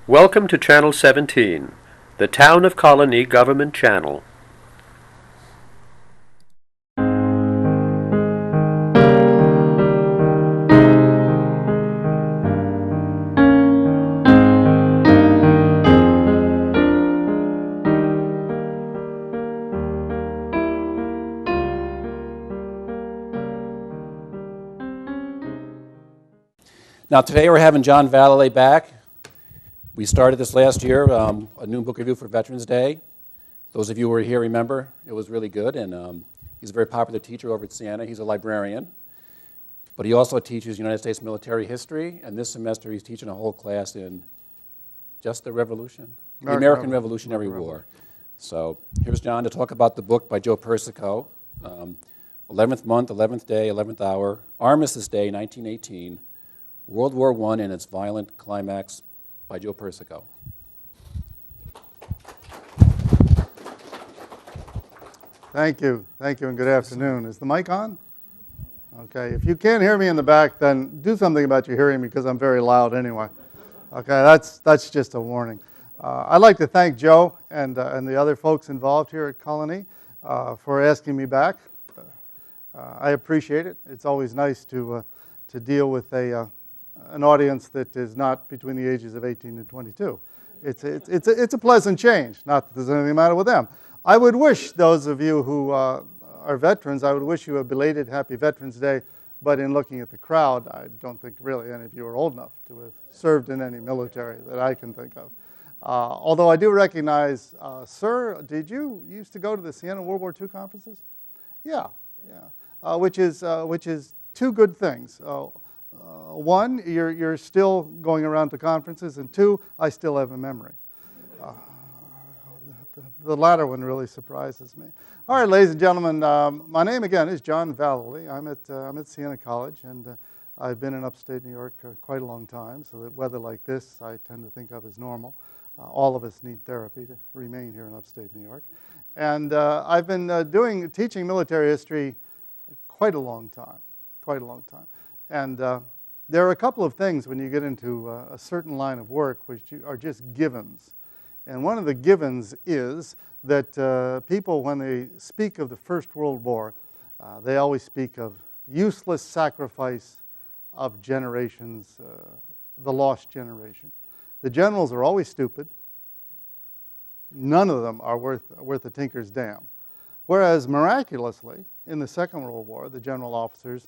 Welcome to Channel 17, the Town of Colonie Government Channel. Now today we're having John Vallely back. We started this last year, a new book review for Veterans Day. Those of you who were here remember it was really good, and he's a very popular teacher over at Siena. He's a librarian, but he also teaches United States military history, and this semester he's teaching a whole class in just the Revolution, the American Revolutionary War. So here's John to talk about the book by Joe Persico, 11th month, 11th day, 11th hour, Armistice Day, 1918, World War I and its violent climax, by Joe Persico. Thank you, and good afternoon. Is the mic on? Okay, if you can't hear me in the back, then do something about your hearing because I'm very loud anyway. Okay, that's just a warning. I'd like to thank Joe and the other folks involved here at Colonie for asking me back. I appreciate it. It's always nice to deal with an audience that is not between the ages of 18 and 22. It's a pleasant change, not that there's anything the matter with them. I would wish those of you who are veterans, I would wish you a belated Happy Veterans Day, but in looking at the crowd, I don't think really any of you are old enough to have served in any military that I can think of. Although I do recognize, sir, did you used to go to the Siena World War II conferences? Yeah. Which is two good things. One, you're still going around to conferences, and two, I still have a memory. The latter one really surprises me. All right, ladies and gentlemen, my name again is John Vallely. I'm at Siena College, and I've been in upstate New York quite a long time, so that weather like this I tend to think of as normal. All of us need therapy to remain here in upstate New York. And I've been teaching military history quite a long time. And there are a couple of things when you get into a certain line of work which are just givens. And one of the givens is that people, when they speak of the First World War, they always speak of useless sacrifice of generations, the lost generation. The generals are always stupid. None of them are worth a tinker's dam. Whereas miraculously, in the Second World War, the general officers,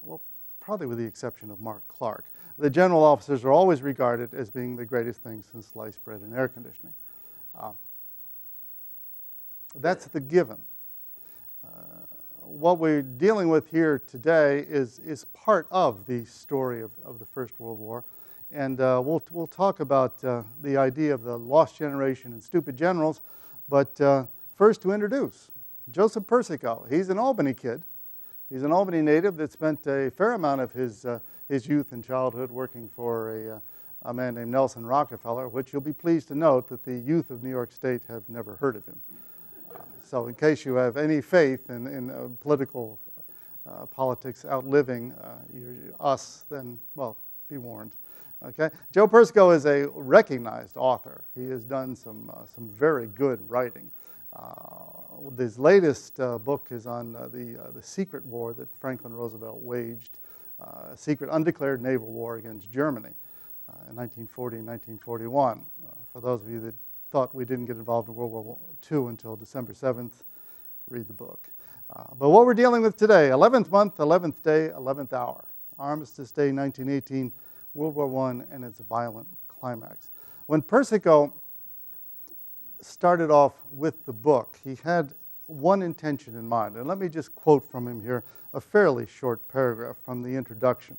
well, probably with the exception of Mark Clark, the general officers are always regarded as being the greatest thing since sliced bread and air conditioning. That's the given. What we're dealing with here today is part of the story of the First World War. And we'll talk about the idea of the lost generation and stupid generals. But first to introduce Joseph Persico. He's an Albany kid. He's an Albany native that spent a fair amount of his youth and childhood working for a man named Nelson Rockefeller, which you'll be pleased to note that the youth of New York State have never heard of him. So in case you have any faith in politics outliving us, then, well, be warned. Okay? Joe Persico is a recognized author. He has done some very good writing. His latest book is on the secret war that Franklin Roosevelt waged, a secret undeclared naval war against Germany in 1940 and 1941. For those of you that thought we didn't get involved in World War II until December 7th, read the book. But what we're dealing with today, 11th month, 11th day, 11th hour, Armistice Day 1918, World War I and its violent climax. When Persico started off with the book, he had one intention in mind. And let me just quote from him here, a fairly short paragraph from the introduction.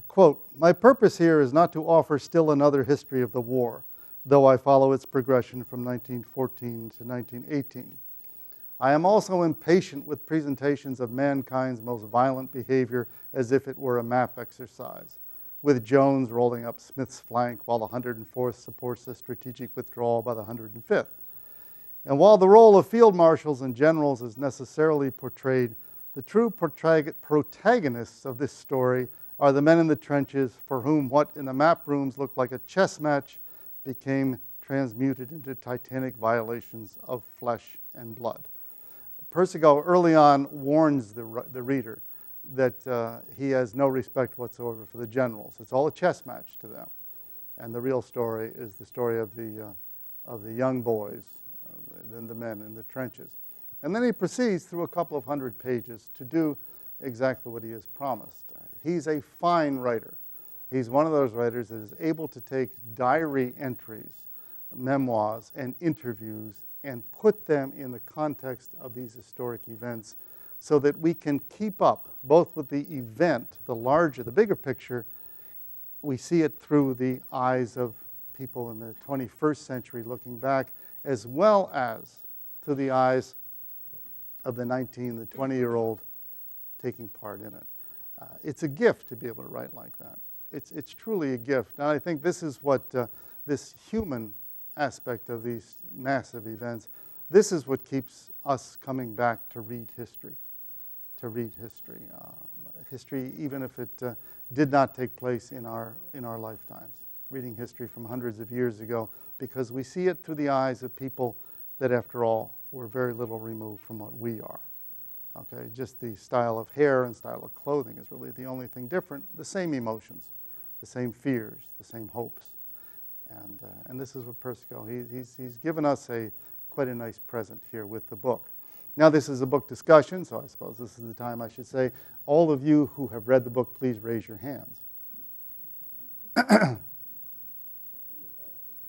Quote, "My purpose here is not to offer still another history of the war, though I follow its progression from 1914 to 1918. I am also impatient with presentations of mankind's most violent behavior as if it were a map exercise, with Jones rolling up Smith's flank while the 104th supports a strategic withdrawal by the 105th. And while the role of field marshals and generals is necessarily portrayed, the true protagonists of this story are the men in the trenches for whom what in the map rooms looked like a chess match became transmuted into titanic violations of flesh and blood. Persico early on warns the reader that he has no respect whatsoever for the generals. It's all a chess match to them. And the real story is the story of the young boys, the men in the trenches. And then he proceeds through a couple of hundred pages to do exactly what he has promised. He's a fine writer. He's one of those writers that is able to take diary entries, memoirs, and interviews and put them in the context of these historic events so that we can keep up both with the event, the larger, the bigger picture. We see it through the eyes of people in the 21st century looking back, as well as through the eyes of the 20-year-old taking part in it. It's a gift to be able to write like that. It's truly a gift. And I think this is what this human aspect of these massive events, this is what keeps us coming back to read history. History, even if it did not take place in our lifetimes. Reading history from hundreds of years ago, because we see it through the eyes of people that, after all, were very little removed from what we are. Okay, just the style of hair and style of clothing is really the only thing different. The same emotions, the same fears, the same hopes, and this is what Persico. He's given us quite a nice present here with the book. Now, this is a book discussion, so I suppose this is the time I should say, all of you who have read the book, please raise your hands.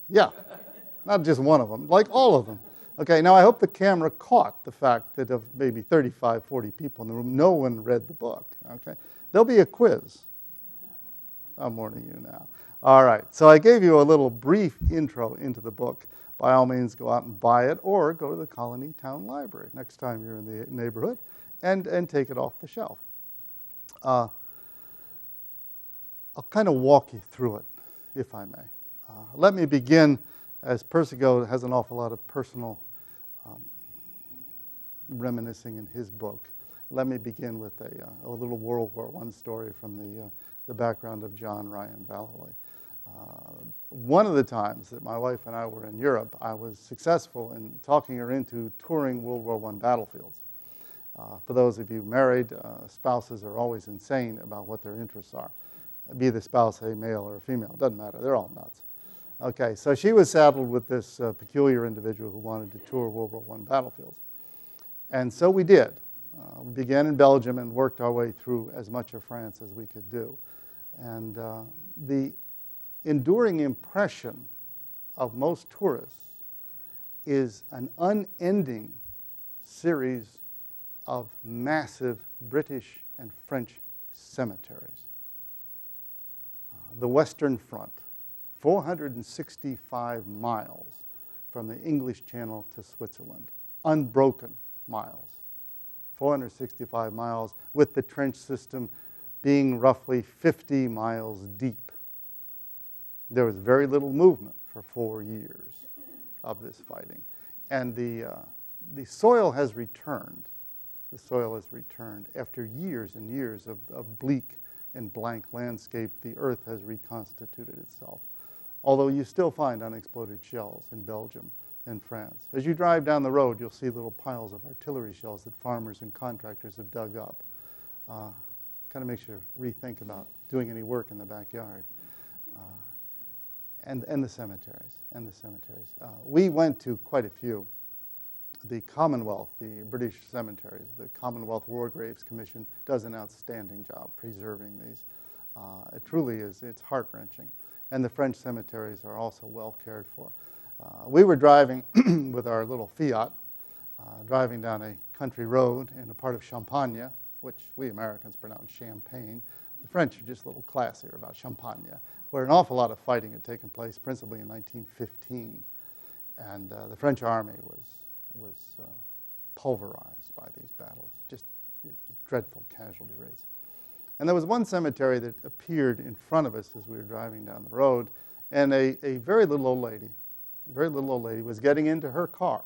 Yeah, not just one of them, like all of them. Okay, now I hope the camera caught the fact that of maybe 35, 40 people in the room, no one read the book. Okay, there'll be a quiz. I'm warning you now. All right, so I gave you a little brief intro into the book. By all means, go out and buy it, or go to the Colonie Town Library next time you're in the neighborhood, and take it off the shelf. I'll kind of walk you through it, if I may. Let me begin, as Persico has an awful lot of personal reminiscing in his book. Let me begin with a little World War I story from the background of John Ryan Vallely. One of the times that my wife and I were in Europe, I was successful in talking her into touring World War I battlefields. For those of you married, spouses are always insane about what their interests are. Be the spouse a male or a female, it doesn't matter, they're all nuts. Okay, so she was saddled with this peculiar individual who wanted to tour World War I battlefields. And so we did. We began in Belgium and worked our way through as much of France as we could do. And the enduring impression of most tourists is an unending series of massive British and French cemeteries. The Western Front, 465 miles from the English Channel to Switzerland, unbroken miles, 465 miles, with the trench system being roughly 50 miles deep. There was very little movement for 4 years of this fighting. And the soil has returned. The soil has returned. After years and years of bleak and blank landscape, the earth has reconstituted itself. Although you still find unexploded shells in Belgium and France. As you drive down the road, you'll see little piles of artillery shells that farmers and contractors have dug up. Kind of makes you rethink about doing any work in the backyard. And the cemeteries, we went to quite a few. The Commonwealth, the British cemeteries, the Commonwealth War Graves Commission does an outstanding job preserving these. It truly is, it's heart-wrenching. And the French cemeteries are also well cared for. We were driving with our little Fiat, driving down a country road in a part of Champagne, which we Americans pronounce Champagne. The French are just a little classier about Champagne, where an awful lot of fighting had taken place, principally in 1915. And the French army was pulverized by these battles, just dreadful casualty rates. And there was one cemetery that appeared in front of us as we were driving down the road, and a very little old lady was getting into her car.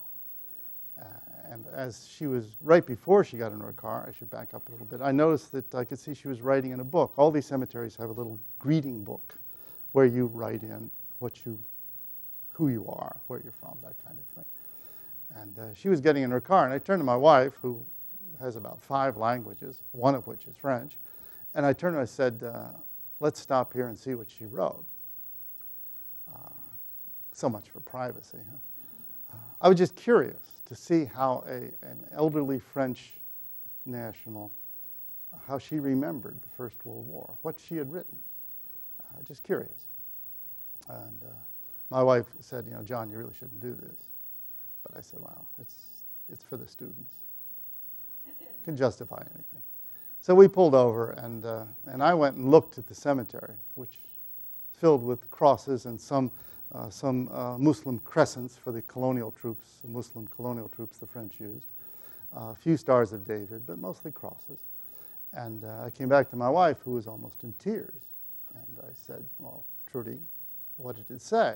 And as she was, right before she got into her car, I should back up a little bit, I noticed that I could see she was writing in a book. All these cemeteries have a little greeting book where you write in what you who you are, where you're from, that kind of thing. And she was getting in her car, and I turned to my wife, who has about 5 languages, one of which is French, and I turned and I said, let's stop here and see what she wrote. So much for privacy, huh? I was just curious to see how an elderly French national, how she remembered the First World War, what she had written. Just curious. And my wife said, you know, John, you really shouldn't do this. But I said, well, it's for the students. Can justify anything. So we pulled over, and I went and looked at the cemetery, which is filled with crosses and some Muslim crescents for the colonial troops, the Muslim colonial troops the French used. A few Stars of David, but mostly crosses. And I came back to my wife, who was almost in tears. And I said, well, Trudy, what did it say?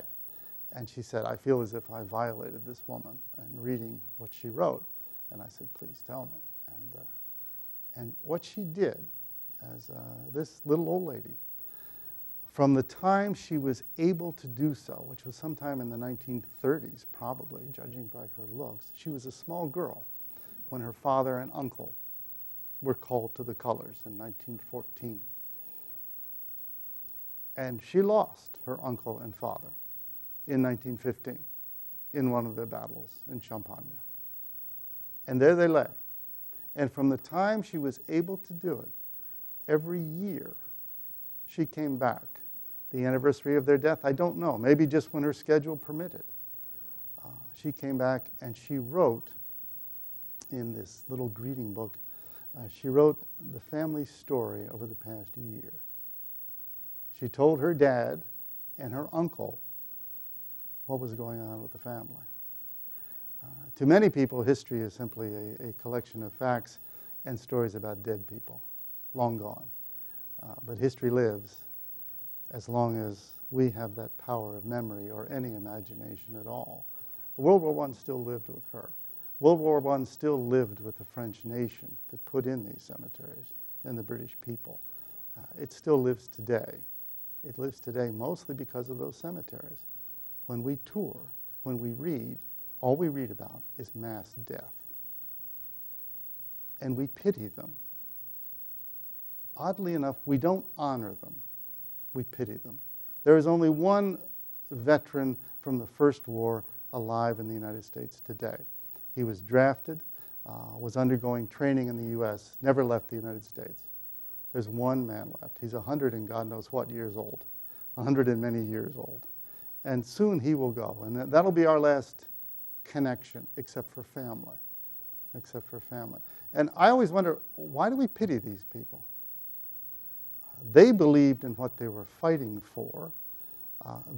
And she said, I feel as if I violated this woman in reading what she wrote. And I said, please tell me. And what she did, as this little old lady, from the time she was able to do so, which was sometime in the 1930s probably, judging by her looks, she was a small girl when her father and uncle were called to the colors in 1914. And she lost her uncle and father in 1915 in one of the battles in Champagne. And there they lay. And from the time she was able to do it, every year she came back. The anniversary of their death, I don't know, maybe just when her schedule permitted. She came back and she wrote in this little greeting book, she wrote the family story over the past year. She told her dad and her uncle what was going on with the family. To many people, history is simply a collection of facts and stories about dead people, long gone. But history lives as long as we have that power of memory or any imagination at all. World War I still lived with her. World War I still lived with the French nation that put in these cemeteries and the British people. It still lives today. It lives today mostly because of those cemeteries. When we tour, when we read, all we read about is mass death. And we pity them. Oddly enough, we don't honor them. We pity them. There is only one veteran from the First War alive in the United States today. He was drafted, was undergoing training in the U.S., never left the United States. There's one man left. He's 100 and God knows what years old, 100 and many years old. And soon he will go. And that'll be our last connection, except for family. Except for family. And I always wonder, why do we pity these people? They believed in what they were fighting for.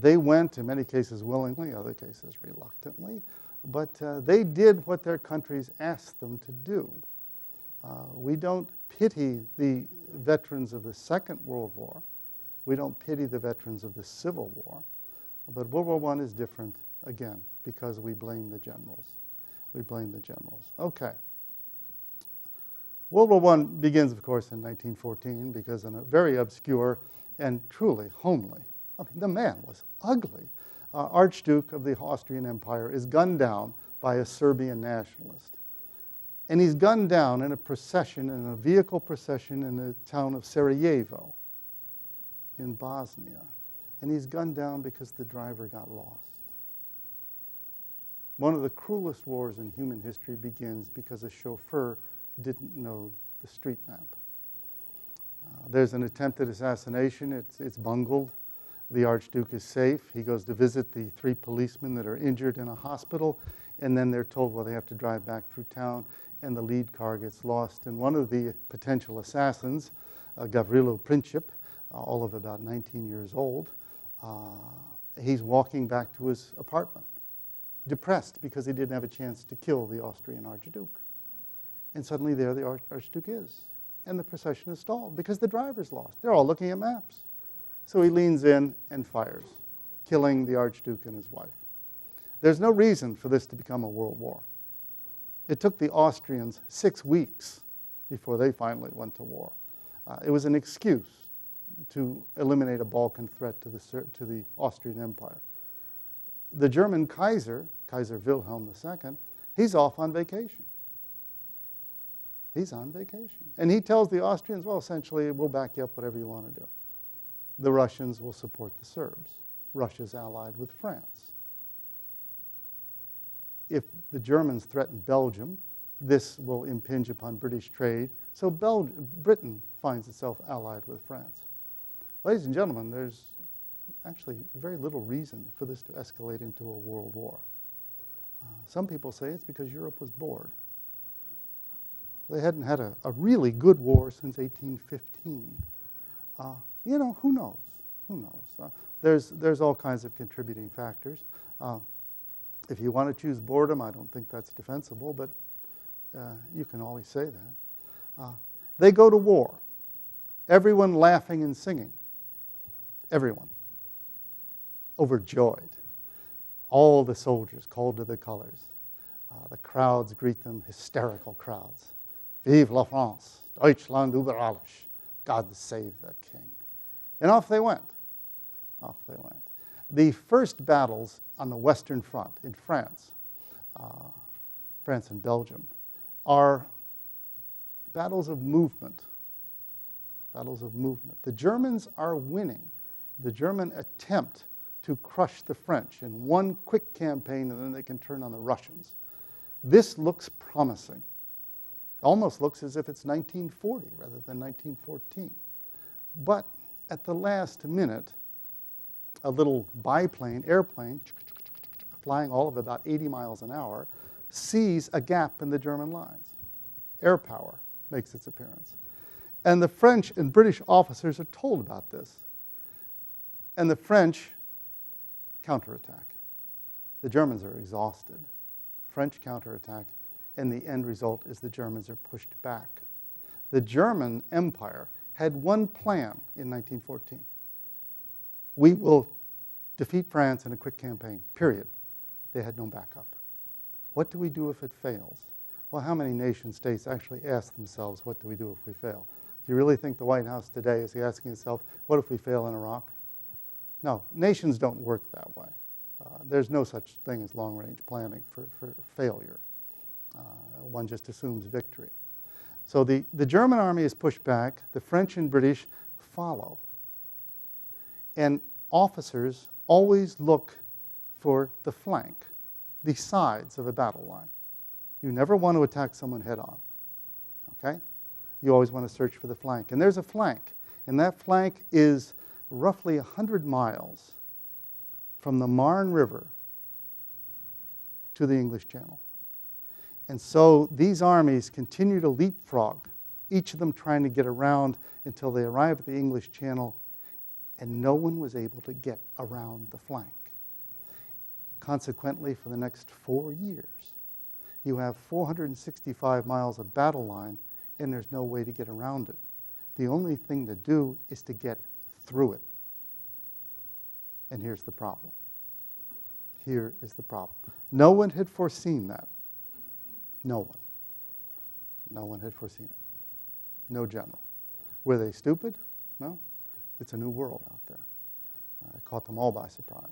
They went, in many cases willingly, other cases reluctantly, but they did what their countries asked them to do. We don't pity the veterans of the Second World War. We don't pity the veterans of the Civil War. But World War I is different, again, because we blame the generals. We blame the generals. Okay. World War I begins, of course, in 1914 because in a very obscure and truly homely, I mean, the man was ugly, Archduke of the Austrian Empire is gunned down by a Serbian nationalist. And he's gunned down in a procession, in a vehicle procession in the town of Sarajevo in Bosnia. And he's gunned down because the driver got lost. One of the cruelest wars in human history begins because a chauffeur didn't know the street map. There's an attempted assassination. It's bungled. The Archduke is safe. He goes to visit the 3 policemen that are injured in a hospital, and then they're told, well, they have to drive back through town, and the lead car gets lost. And one of the potential assassins, Gavrilo Princip, all of about 19 years old, he's walking back to his apartment, depressed because he didn't have a chance to kill the Austrian Archduke. And suddenly there the Archduke is. And the procession is stalled because the driver's lost. They're all looking at maps. So he leans in and fires, killing the Archduke and his wife. There's no reason for this to become a world war. It took the Austrians 6 weeks before they finally went to war. It was an excuse to eliminate a Balkan threat to the Austrian Empire. the German Kaiser, Kaiser Wilhelm II, he's off on vacation. He's on vacation. And he tells the Austrians, well, essentially, we'll back you up, whatever you want to do. The Russians will support the Serbs. Russia's allied with France. If the Germans threaten Belgium, this will impinge upon British trade. So Britain finds itself allied with France. Ladies and gentlemen, there's actually very little reason for this to escalate into a world war. Some people say it's because Europe was bored. They hadn't had a really good war since 1815. You know, who knows? Who knows? There's all kinds of contributing factors. If you want to choose boredom, I don't think that's defensible, but you can always say that. They go to war. Everyone laughing and singing. Everyone. Overjoyed. All the soldiers called to the colors. The crowds greet them, hysterical crowds. Vive la France, Deutschland über alles, God save the king. And off they went. Off they went. The first battles on the Western Front in France, France and Belgium, are battles of movement. Battles of movement. The Germans are winning. The German attempt to crush the French in one quick campaign, and then they can turn on the Russians. This looks promising. Almost looks as if it's 1940 rather than 1914. But at the last minute, a little biplane, airplane, flying all of about 80 miles an hour, sees a gap in the German lines. Air power makes its appearance. And the French and British officers are told about this. And the French counterattack. The Germans are exhausted. French counterattack, and the end result is the Germans are pushed back. The German Empire had one plan in 1914. We will defeat France in a quick campaign, period. They had no backup. What do we do if it fails? Well, how many nation states actually ask themselves, what do we do if we fail? Do you really think the White House today is asking itself, what if we fail in Iraq? No, nations don't work that way. There's no such thing as long-range planning for failure. One just assumes victory. So the German army is pushed back. The French and British follow. And officers always look for the flank, the sides of a battle line. You never want to attack someone head-on. Okay? You always want to search for the flank. And there's a flank. And that flank is roughly 100 miles from the Marne River to the English Channel. And so these armies continue to leapfrog, each of them trying to get around until they arrive at the English Channel, and no one was able to get around the flank. Consequently, for the next 4 years, you have 465 miles of battle line, and there's no way to get around it. The only thing to do is to get through it. And here's the problem. Here is the problem. No one had foreseen that. No one. No one had foreseen it. No general. Were they stupid? No. It's a new world out there. It caught them all by surprise.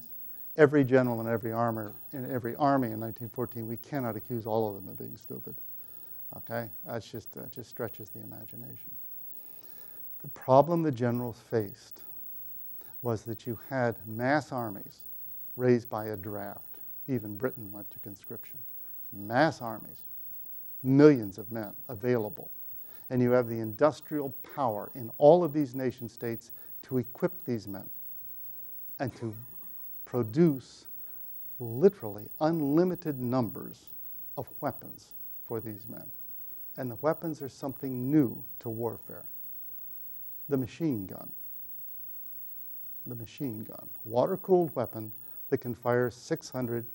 Every general in every army in 1914, we cannot accuse all of them of being stupid. Okay? That's just stretches the imagination. The problem the generals faced was that you had mass armies raised by a draft. Even Britain went to conscription. Mass armies, millions of men available. And you have the industrial power in all of these nation states to equip these men and to produce literally unlimited numbers of weapons for these men. And the weapons are something new to warfare. The machine gun. The machine gun. Water-cooled weapon that can fire 500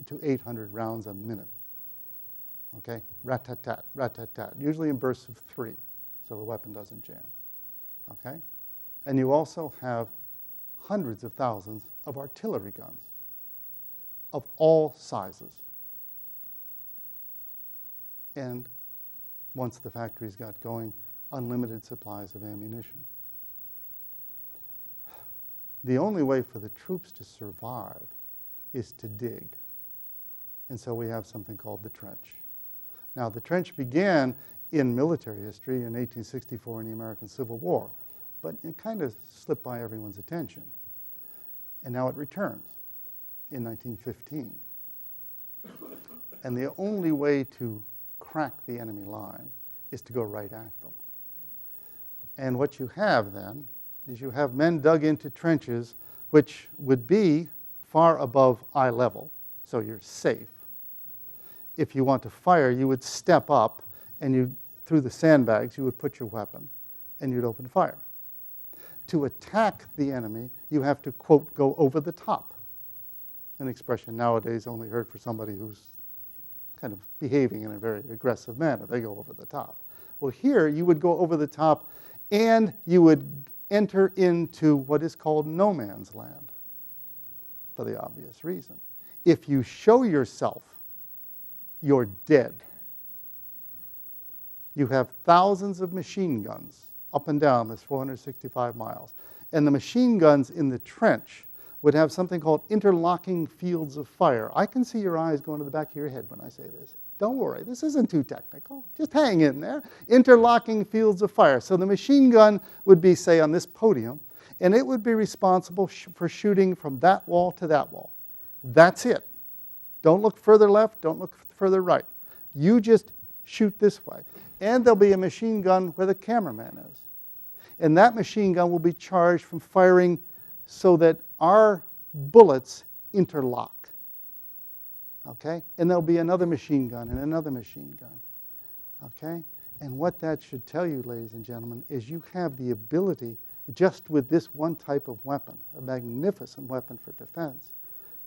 to 800 rounds a minute. Okay? Rat-tat-tat, rat-tat-tat. Usually in bursts of 3, so the weapon doesn't jam. Okay? And you also have hundreds of thousands of artillery guns of all sizes. And once the factories got going, unlimited supplies of ammunition. The only way for the troops to survive is to dig. And so we have something called the trench. Now, the trench began in military history in 1864 in the American Civil War, but it kind of slipped by everyone's attention. And now it returns in 1915. And the only way to crack the enemy line is to go right at them. And what you have then is you have men dug into trenches which would be far above eye level, so you're safe. If you want to fire, you would step up, and through the sandbags, you would put your weapon, and you'd open fire. To attack the enemy, you have to, quote, go over the top. An expression nowadays only heard for somebody who's kind of behaving in a very aggressive manner. They go over the top. Well, here, you would go over the top, and you would enter into what is called no man's land, for the obvious reason. If you show yourself, you're dead. You have thousands of machine guns up and down this 465 miles. And the machine guns in the trench would have something called interlocking fields of fire. I can see your eyes going to the back of your head when I say this. Don't worry, this isn't too technical. Just hang in there. Interlocking fields of fire. So the machine gun would be, say, on this podium, and it would be responsible for shooting from that wall to that wall. That's it. Don't look further left, don't look further right. You just shoot this way. And there'll be a machine gun where the cameraman is. And that machine gun will be charged from firing so that our bullets interlock. Okay? And there'll be another machine gun and another machine gun. Okay? And what that should tell you, ladies and gentlemen, is you have the ability, just with this one type of weapon, a magnificent weapon for defense,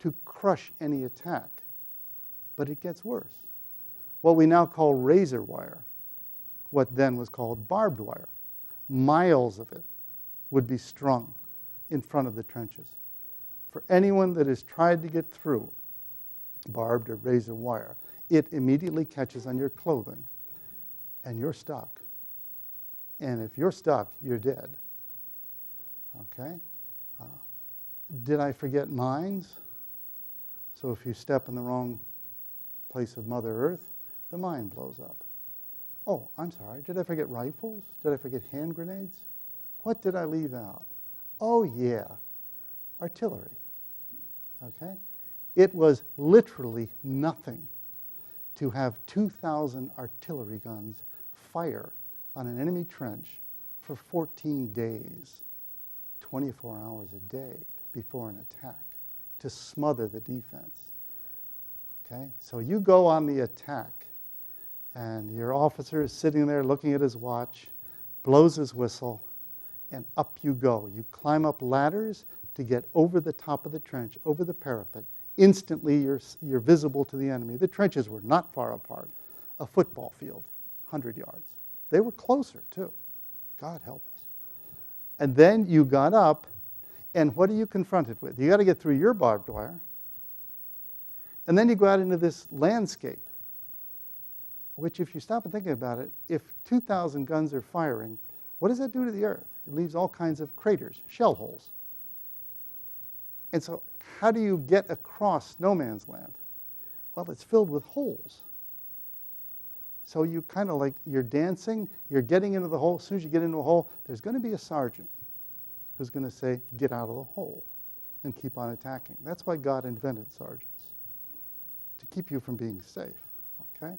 to crush any attack. But it gets worse. What we now call razor wire, what then was called barbed wire, miles of it would be strung in front of the trenches. For anyone that has tried to get through barbed or razor wire, it immediately catches on your clothing, and you're stuck. And if you're stuck, you're dead. Okay? Did I forget mines? So if you step in the wrong place of Mother Earth, the mine blows up. Oh, I'm sorry, did I forget rifles? Did I forget hand grenades? What did I leave out? Oh, yeah, artillery. Okay? It was literally nothing to have 2,000 artillery guns fire on an enemy trench for 14 days, 24 hours a day before an attack, to smother the defense. Okay? So you go on the attack, and your officer is sitting there looking at his watch, blows his whistle, and up you go. You climb up ladders to get over the top of the trench, over the parapet. Instantly, you're visible to the enemy. The trenches were not far apart. A football field, 100 yards. They were closer, too. God help us. And then you got up, and what are you confronted with? You got to get through your barbed wire, and then you go out into this landscape, which, if you stop and think about it, if 2,000 guns are firing, what does that do to the earth? It leaves all kinds of craters, shell holes. And so how do you get across no man's land? Well, it's filled with holes. So you kind of like, you're dancing, you're getting into the hole. As soon as you get into a hole, there's going to be a sergeant who's going to say, get out of the hole and keep on attacking. That's why God invented sergeants, to keep you from being safe. Okay?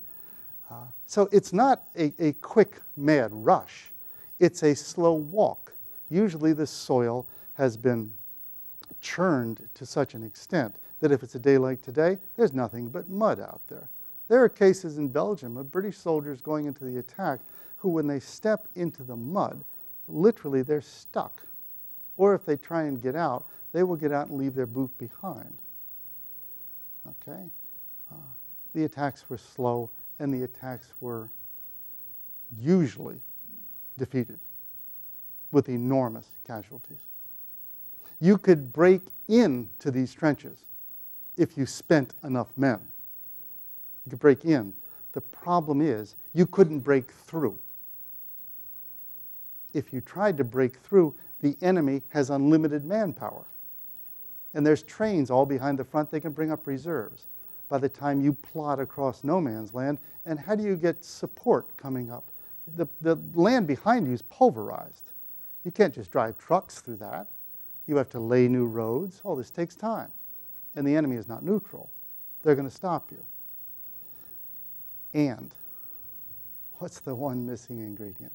So it's not a quick, mad rush. It's a slow walk. Usually the soil has been churned to such an extent that if it's a day like today, there's nothing but mud out there. There are cases in Belgium of British soldiers going into the attack who, when they step into the mud, literally they're stuck. Or if they try and get out, they will get out and leave their boot behind. Okay? The attacks were slow, and the attacks were usually defeated with enormous casualties. You could break into these trenches if you spent enough men. You could break in. The problem is you couldn't break through. If you tried to break through, the enemy has unlimited manpower. And there's trains all behind the front. They can bring up reserves by the time you plot across no man's land. And how do you get support coming up? The land behind you is pulverized. You can't just drive trucks through that. You have to lay new roads. All this takes time. And the enemy is not neutral. They're going to stop you. And what's the one missing ingredient?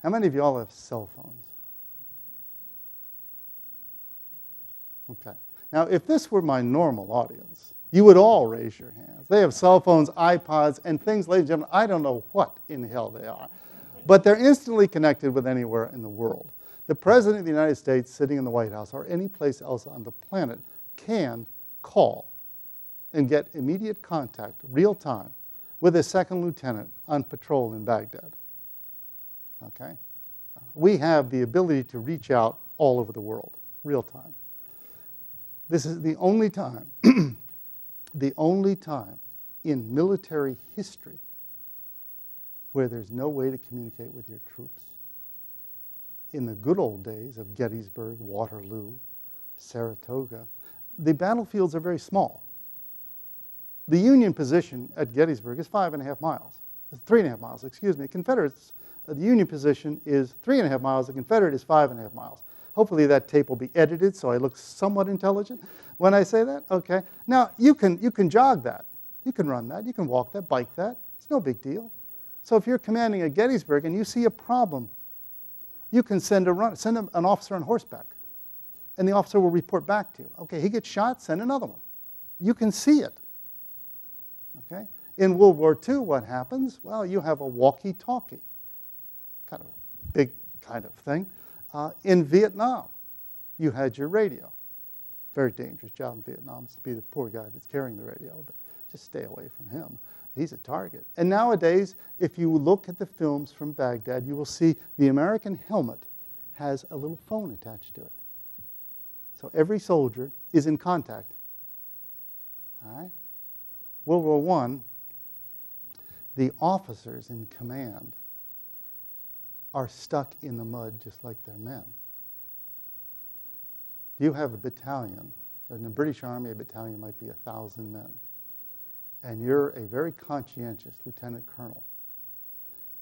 How many of y'all have cell phones? Okay. Now, if this were my normal audience, you would all raise your hands. They have cell phones, iPods, and things, ladies and gentlemen, I don't know what in the hell they are. But they're instantly connected with anywhere in the world. The President of the United States sitting in the White House or any place else on the planet can call and get immediate contact, real time, with a second lieutenant on patrol in Baghdad. Okay? We have the ability to reach out all over the world, real time. This is the only time, the only time in military history where there's no way to communicate with your troops. In the good old days of Gettysburg, Waterloo, Saratoga, the battlefields are very small. The Union position at Gettysburg is 5.5 miles. 3.5 miles, excuse me. Confederates, the Union position is 3.5 miles. The Confederate is 5.5 miles. Hopefully that tape will be edited so I look somewhat intelligent when I say that. Okay. Now, you can jog that. You can run that. You can walk that, bike that. It's no big deal. So if you're commanding at Gettysburg and you see a problem, you can send an officer on horseback, and the officer will report back to you. Okay, he gets shot, send another one. You can see it. Okay? In World War II, what happens? Well, you have a walkie-talkie, kind of a big kind of thing. In Vietnam, you had your radio. Very dangerous job in Vietnam is to be the poor guy that's carrying the radio, but just stay away from him. He's a target. And nowadays, if you look at the films from Baghdad, you will see the American helmet has a little phone attached to it. So every soldier is in contact. All right? World War I, the officers in command are stuck in the mud just like their men. You have a battalion. In the British Army, a battalion might be 1,000 men. And you're a very conscientious lieutenant colonel.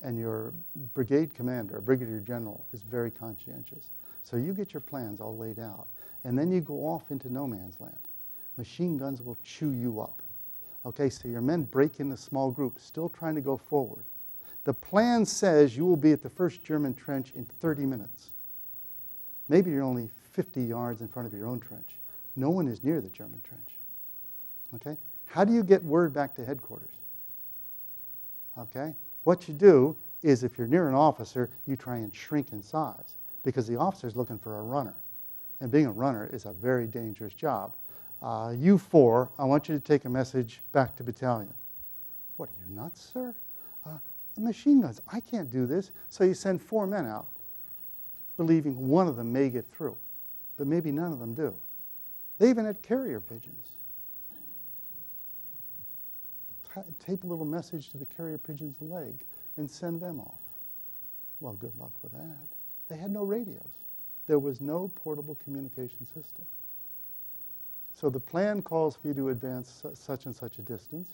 And your brigade commander, a brigadier general, is very conscientious. So you get your plans all laid out. And then you go off into no man's land. Machine guns will chew you up. Okay, so your men break into small groups, still trying to go forward. The plan says you will be at the first German trench in 30 minutes. Maybe you're only 50 yards in front of your own trench. No one is near the German trench. Okay? How do you get word back to headquarters? Okay? What you do is if you're near an officer, you try and shrink in size because the officer's looking for a runner. And being a runner is a very dangerous job. You four, I want you to take a message back to battalion. What, are you nuts, sir? Machine guns, I can't do this. So you send 4 men out, believing one of them may get through. But maybe none of them do. They even had carrier pigeons. Tape a little message to the carrier pigeon's leg and send them off. Well, good luck with that. They had no radios. There was no portable communication system. So the plan calls for you to advance such and such a distance.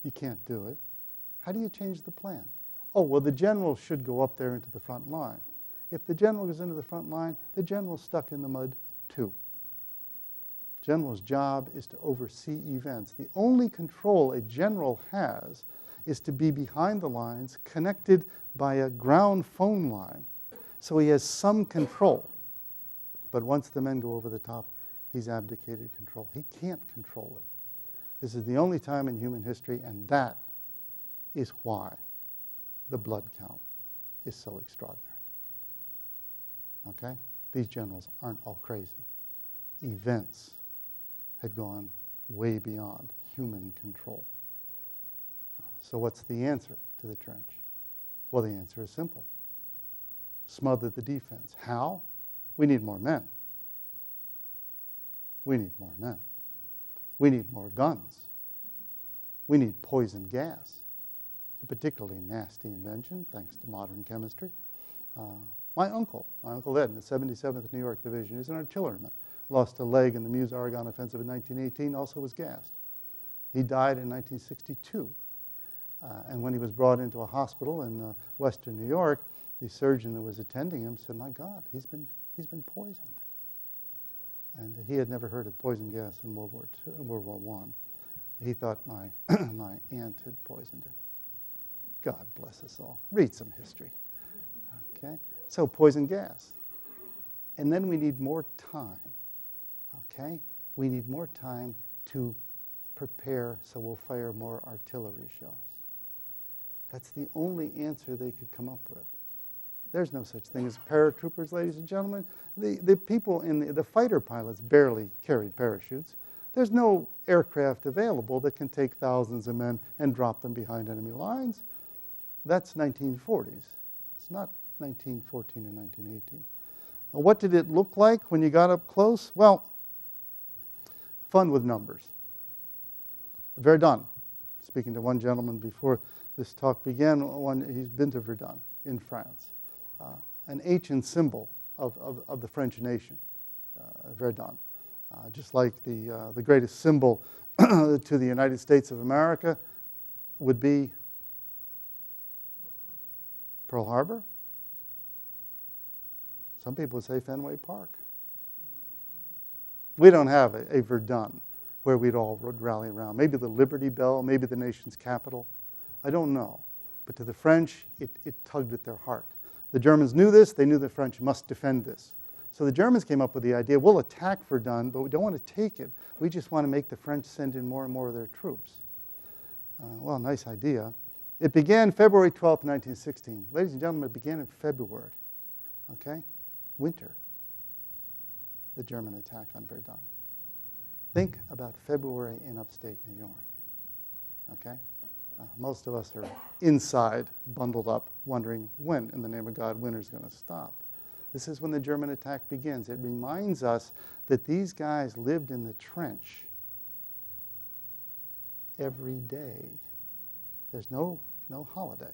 You can't do it. How do you change the plan? Oh, well, the general should go up there into the front line. If the general goes into the front line, the general's stuck in the mud too. General's job is to oversee events. The only control a general has is to be behind the lines, connected by a ground phone line. So he has some control. But once the men go over the top, he's abdicated control. He can't control it. This is the only time in human history, and that is why the blood count is so extraordinary. Okay? These generals aren't all crazy. Events had gone way beyond human control. So what's the answer to the trench? Well, the answer is simple. Smother the defense. How? We need more men. We need more men. We need more guns. We need poison gas, a particularly nasty invention, thanks to modern chemistry. My uncle Ed in the 77th New York Division, he was an artilleryman, lost a leg in the Meuse-Argonne offensive in 1918, also was gassed. He died in 1962. And when he was brought into a hospital in western New York, the surgeon that was attending him said, "My God, he's been poisoned." And he had never heard of poison gas in World War I. He thought my aunt had poisoned him. God bless us all. Read some history. Okay? So poison gas. And then we need more time. Okay? We need more time to prepare, so we'll fire more artillery shells. That's the only answer they could come up with. There's no such thing as paratroopers, ladies and gentlemen. The people in the fighter pilots barely carried parachutes. There's no aircraft available that can take thousands of men and drop them behind enemy lines. That's 1940s. It's not 1914 or 1918. What did it look like when you got up close? Well, fun with numbers. Verdun. Speaking to one gentleman before this talk began, he's been to Verdun in France. An ancient symbol of the French nation, Verdun. Just like the greatest symbol to the United States of America would be Pearl Harbor. Some people would say Fenway Park. We don't have a Verdun where we'd all rally around. Maybe the Liberty Bell, maybe the nation's capital. I don't know. But to the French, it tugged at their heart. The Germans knew this. They knew the French must defend this. So the Germans came up with the idea, we'll attack Verdun, but we don't want to take it. We just want to make the French send in more and more of their troops. Well, nice idea. It began February 12th, 1916. Ladies and gentlemen, it began in February. Okay? Winter. The German attack on Verdun. Think about February in upstate New York. Okay? Most of us are inside, bundled up, wondering when, in the name of God, winter's going to stop. This is when the German attack begins. It reminds us that these guys lived in the trench every day. There's no holiday.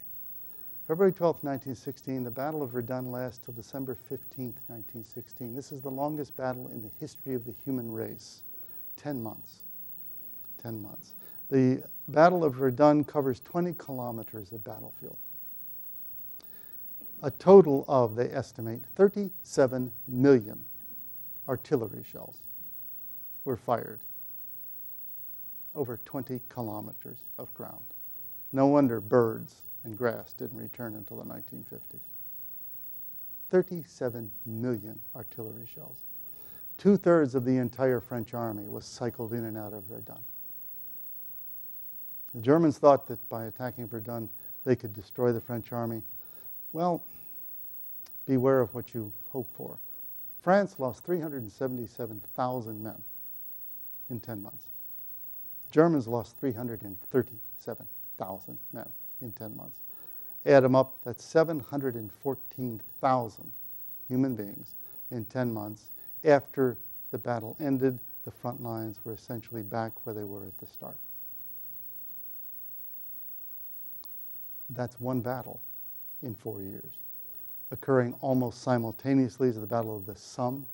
February 12th, 1916, the Battle of Verdun lasts till December 15th, 1916. This is the longest battle in the history of the human race. 10 months. 10 months. The Battle of Verdun covers 20 kilometers of battlefield. A total of, they estimate, 37 million artillery shells were fired over 20 kilometers of ground. No wonder birds and grass didn't return until the 1950s. 37 million artillery shells. 2/3 of the entire French army was cycled in and out of Verdun. The Germans thought that by attacking Verdun, they could destroy the French army. Well, beware of what you hope for. France lost 377,000 men in 10 months. Germans lost 337,000 men in 10 months. Add them up, that's 714,000 human beings in 10 months. After the battle ended, the front lines were essentially back where they were at the start. That's one battle in 4 years, occurring almost simultaneously as the Battle of the Somme,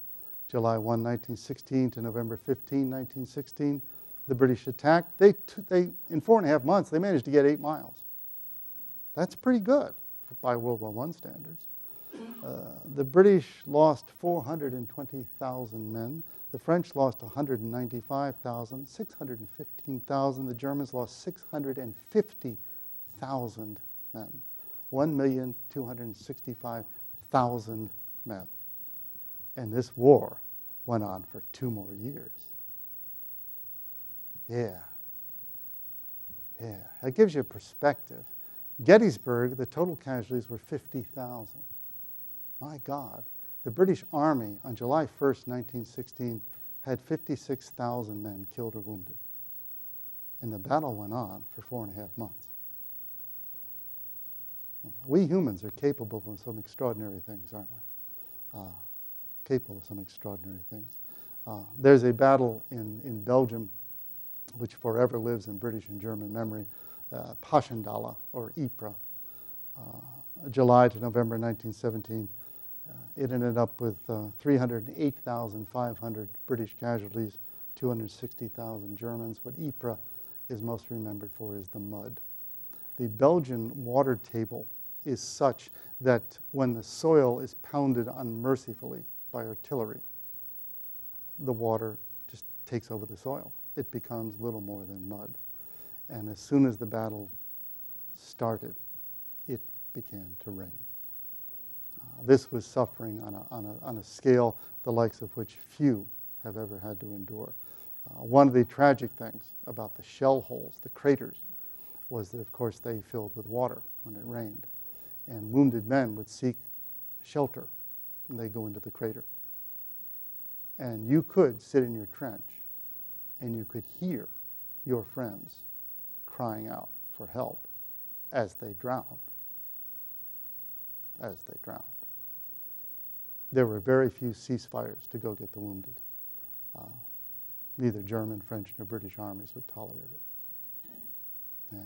July 1, 1916 to November 15, 1916. The British attacked. They in 4.5 months, they managed to get 8 miles. That's pretty good by World War I standards. The British lost 420,000 men. The French lost 195,000, 615,000. The Germans lost 650,000 men. 1,265,000 men. And this war went on for 2 more years. Yeah. That gives you a perspective. Gettysburg, the total casualties were 50,000. My God. The British Army on July 1st, 1916, had 56,000 men killed or wounded. And the battle went on for 4.5 months. We humans are capable of some extraordinary things, aren't we? Capable of some extraordinary things. There's a battle in Belgium which forever lives in British and German memory, Passchendaele, or Ypres, July to November 1917. It ended up with 308,500 British casualties, 260,000 Germans. What Ypres is most remembered for is the mud. The Belgian water table is such that when the soil is pounded unmercifully by artillery, the water just takes over the soil. It becomes little more than mud. And as soon as the battle started, it began to rain. This was suffering on a scale the likes of which few have ever had to endure. One of the tragic things about the shell holes, the craters, was that, of course, they filled with water when it rained. And wounded men would seek shelter, and they'd go into the crater. And you could sit in your trench, and you could hear your friends crying out for help as they drowned. As they drowned. There were very few ceasefires to go get the wounded. Neither German, French, nor British armies would tolerate it. Yeah.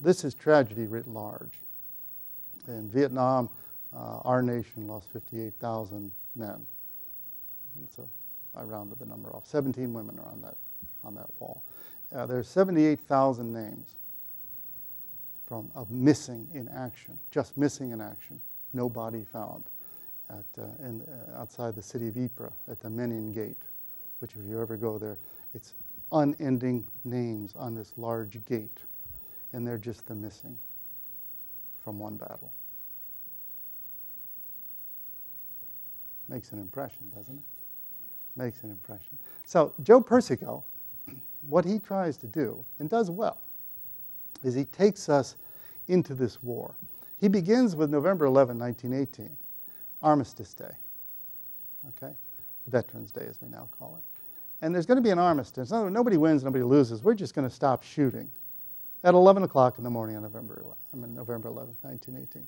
This is tragedy writ large. In Vietnam, our nation lost 58,000 men. So I rounded the number off. 17 women are on that wall. There are 78,000 names of missing in action, just missing in action. No body found outside the city of Ypres at the Menin Gate, which if you ever go there, it's unending names on this large gate, and they're just the missing from one battle. Makes an impression, doesn't it? Makes an impression. So Joe Persico, what he tries to do, and does well, is he takes us into this war. He begins with November 11, 1918, Armistice Day, okay? Veterans Day, as we now call it. And there's going to be an armistice. Nobody wins, nobody loses. We're just going to stop shooting at 11 o'clock in the morning on November 11, 1918.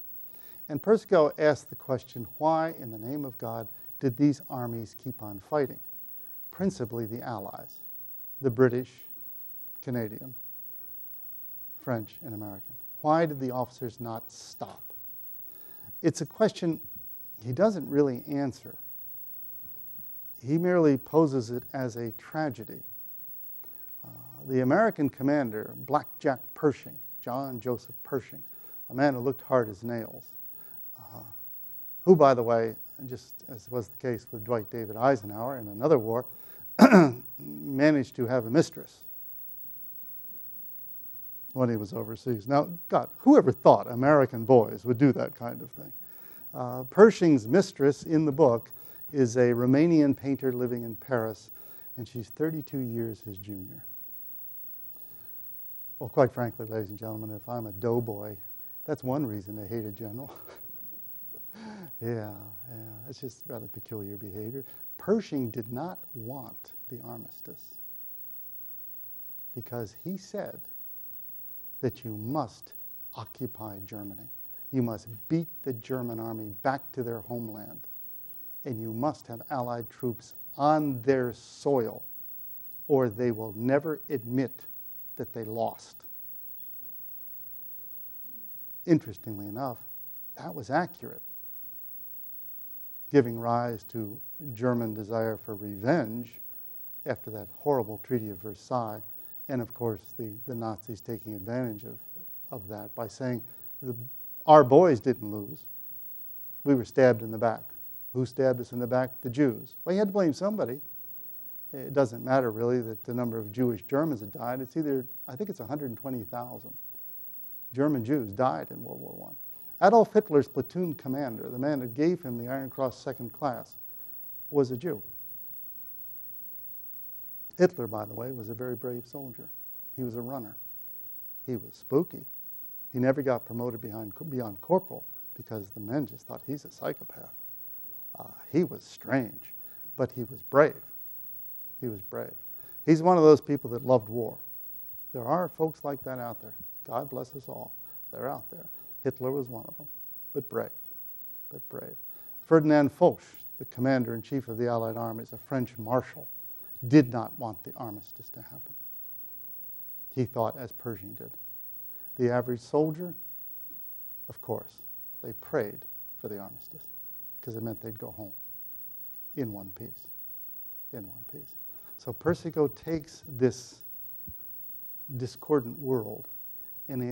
And Persico asked the question, why, in the name of God, did these armies keep on fighting? Principally the Allies, the British, Canadian, French, and American. Why did the officers not stop? It's a question he doesn't really answer. He merely poses it as a tragedy. The American commander, Blackjack Pershing, John Joseph Pershing, a man who looked hard as nails, who, by the way, just as was the case with Dwight David Eisenhower in another war, managed to have a mistress when he was overseas. Now, God, whoever thought American boys would do that kind of thing? Pershing's mistress in the book is a Romanian painter living in Paris, and she's 32 years his junior. Well, quite frankly, ladies and gentlemen, if I'm a doughboy, that's one reason to hate a general. Yeah, it's just rather peculiar behavior. Pershing did not want the armistice because he said that you must occupy Germany. You must beat the German army back to their homeland, and you must have Allied troops on their soil, or they will never admit that they lost. Interestingly enough, that was accurate, giving rise to German desire for revenge after that horrible Treaty of Versailles, and of course the Nazis taking advantage of that by saying, our boys didn't lose. We were stabbed in the back. Who stabbed us in the back? The Jews. Well, you had to blame somebody. It doesn't matter really that the number of Jewish Germans that died. It's I think it's 120,000 German Jews died in World War I. Adolf Hitler's platoon commander, the man that gave him the Iron Cross Second Class, was a Jew. Hitler, by the way, was a very brave soldier. He was a runner. He was spooky. He never got promoted beyond corporal because the men just thought he's a psychopath. He was strange, but he was brave. He was brave. He's one of those people that loved war. There are folks like that out there. God bless us all. They're out there. Hitler was one of them, but brave, but brave. Ferdinand Foch, the commander-in-chief of the Allied armies, a French marshal, did not want the armistice to happen. He thought as Pershing did. The average soldier, of course, they prayed for the armistice, because it meant they'd go home in one piece, So Persico takes this discordant world, and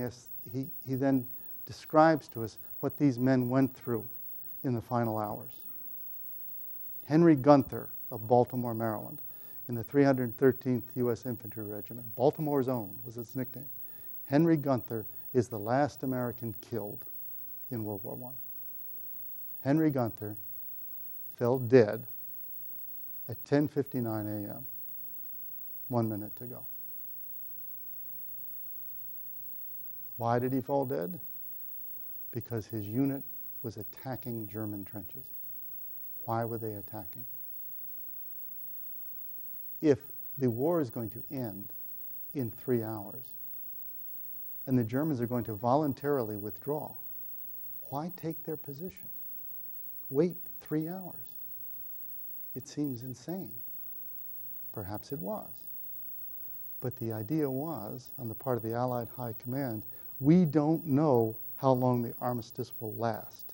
he then describes to us what these men went through in the final hours. Henry Gunther of Baltimore, Maryland, in the 313th U.S. Infantry Regiment, Baltimore's own was its nickname. Henry Gunther is the last American killed in World War I. Henry Gunther fell dead at 10:59 a.m., 1 minute to go. Why did he fall dead? Because his unit was attacking German trenches. Why were they attacking? If the war is going to end in 3 hours, and the Germans are going to voluntarily withdraw, why take their position? Wait 3 hours. It seems insane. Perhaps it was. But the idea was, on the part of the Allied High Command, we don't know how long the armistice will last.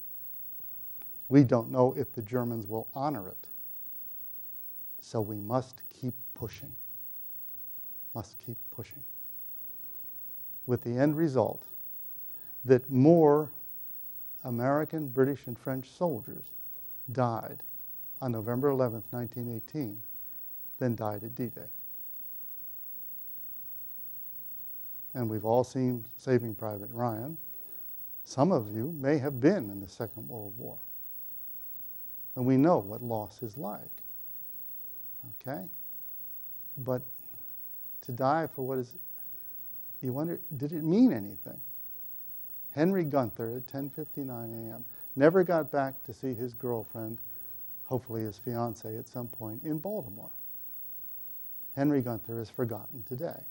We don't know if the Germans will honor it. So we must keep pushing. Must keep pushing. With the end result that more American, British, and French soldiers died on November 11th, 1918, than died at D-Day. And we've all seen Saving Private Ryan. Some of you may have been in the Second World War. And we know what loss is like. Okay? But to die for what is, you wonder, did it mean anything? Henry Gunther at 10:59 a.m. never got back to see his girlfriend, hopefully his fiancée at some point, in Baltimore. Henry Gunther is forgotten today,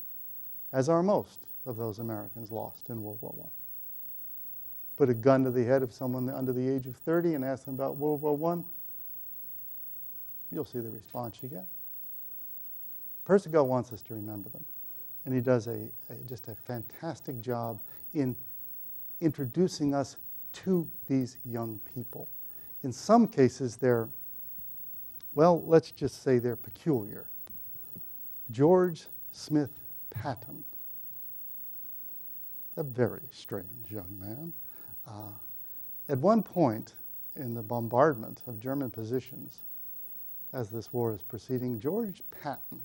as are most of those Americans lost in World War I. Put a gun to the head of someone under the age of 30 and ask them about World War I, you'll see the response you get. Persico wants us to remember them, and he does just a fantastic job in introducing us to these young people. In some cases, they're, well, let's just say they're peculiar. George Smith Patton, a very strange young man. At one point in the bombardment of German positions, as this war is proceeding, George Patton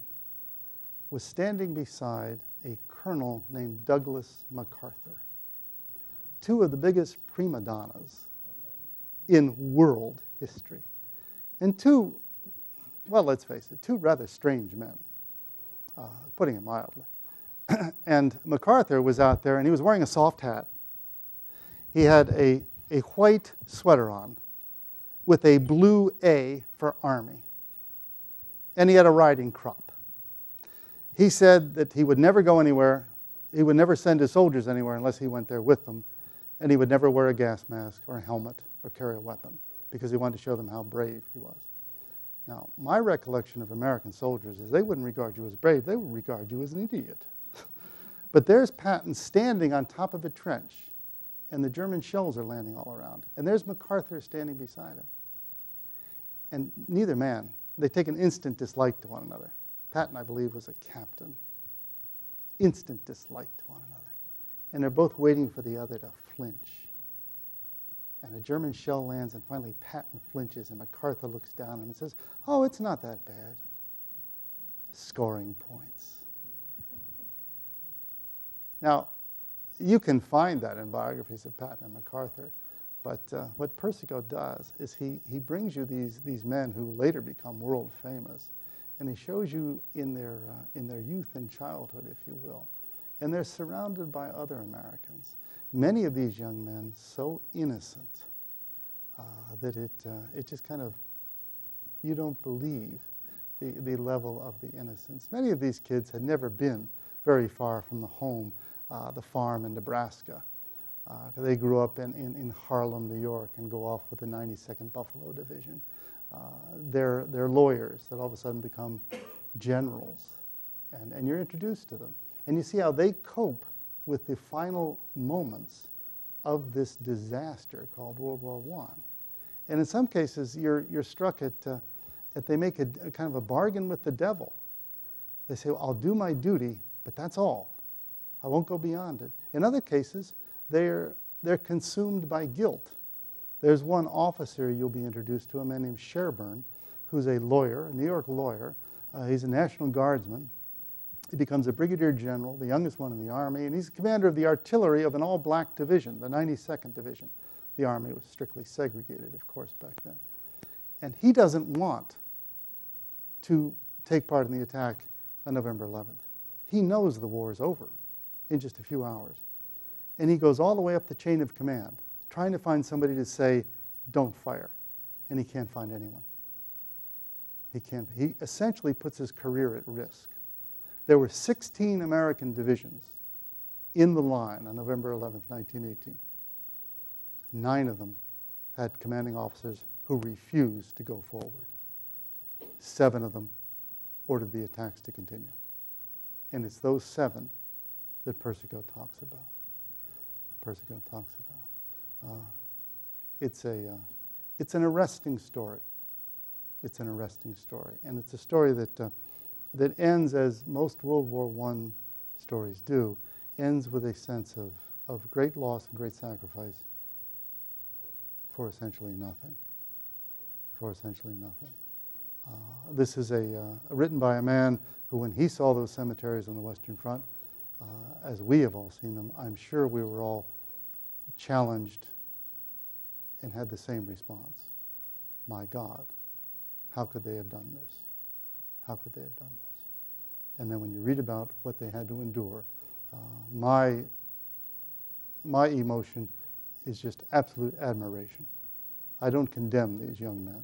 was standing beside a colonel named Douglas MacArthur, two of the biggest prima donnas in world history, and two, well, let's face it, two rather strange men, putting it mildly. And MacArthur was out there, and he was wearing a soft hat. He had a white sweater on with a blue A for Army, and he had a riding crop. He said that he would never go anywhere, he would never send his soldiers anywhere unless he went there with them, and he would never wear a gas mask or a helmet or carry a weapon because he wanted to show them how brave he was. Now, my recollection of American soldiers is they wouldn't regard you as brave, they would regard you as an idiot. But there's Patton standing on top of a trench, and the German shells are landing all around. And there's MacArthur standing beside him. And neither man, they take an instant dislike to one another. Patton, I believe, was a captain. Instant dislike to one another. And they're both waiting for the other to flinch. And a German shell lands, and finally Patton flinches, and MacArthur looks down and says, "Oh, it's not that bad." Scoring points. Now, you can find that in biographies of Patton and MacArthur, but what Persico does is he brings you these men who later become world famous, and he shows you in their youth and childhood, if you will. And they're surrounded by other Americans. Many of these young men so innocent that it just kind of, you don't believe the level of the innocence. Many of these kids had never been very far from the home, the farm in Nebraska. They grew up in Harlem, New York, and go off with the 92nd Buffalo Division. They're lawyers that all of a sudden become generals, and you're introduced to them. And you see how they cope with the final moments of this disaster called World War I. And in some cases, you're struck at they make a kind of a bargain with the devil. They say, well, I'll do my duty, but that's all. I won't go beyond it. In other cases, they're consumed by guilt. There's one officer you'll be introduced to, a man named Sherburne, who's a lawyer, a New York lawyer. He's a National Guardsman. He becomes a brigadier general, the youngest one in the Army, and he's commander of the artillery of an all-black division, the 92nd Division. The Army was strictly segregated, of course, back then. And he doesn't want to take part in the attack on November 11th. He knows the war is over in just a few hours. And he goes all the way up the chain of command, trying to find somebody to say, don't fire. And he can't find anyone. He essentially puts his career at risk. There were 16 American divisions in the line on November 11th, 1918. 9 of them had commanding officers who refused to go forward. 7 of them ordered the attacks to continue. And it's those 7 that Persico talks about. It's an arresting story. It's an arresting story. And it's a story that ends, as most World War I stories do, ends with a sense of great loss and great sacrifice for essentially nothing. This is written by a man who, when he saw those cemeteries on the Western Front, as we have all seen them, I'm sure we were all challenged and had the same response. My God, how could they have done this? How could they have done this? And then when you read about what they had to endure, my emotion is just absolute admiration. I don't condemn these young men.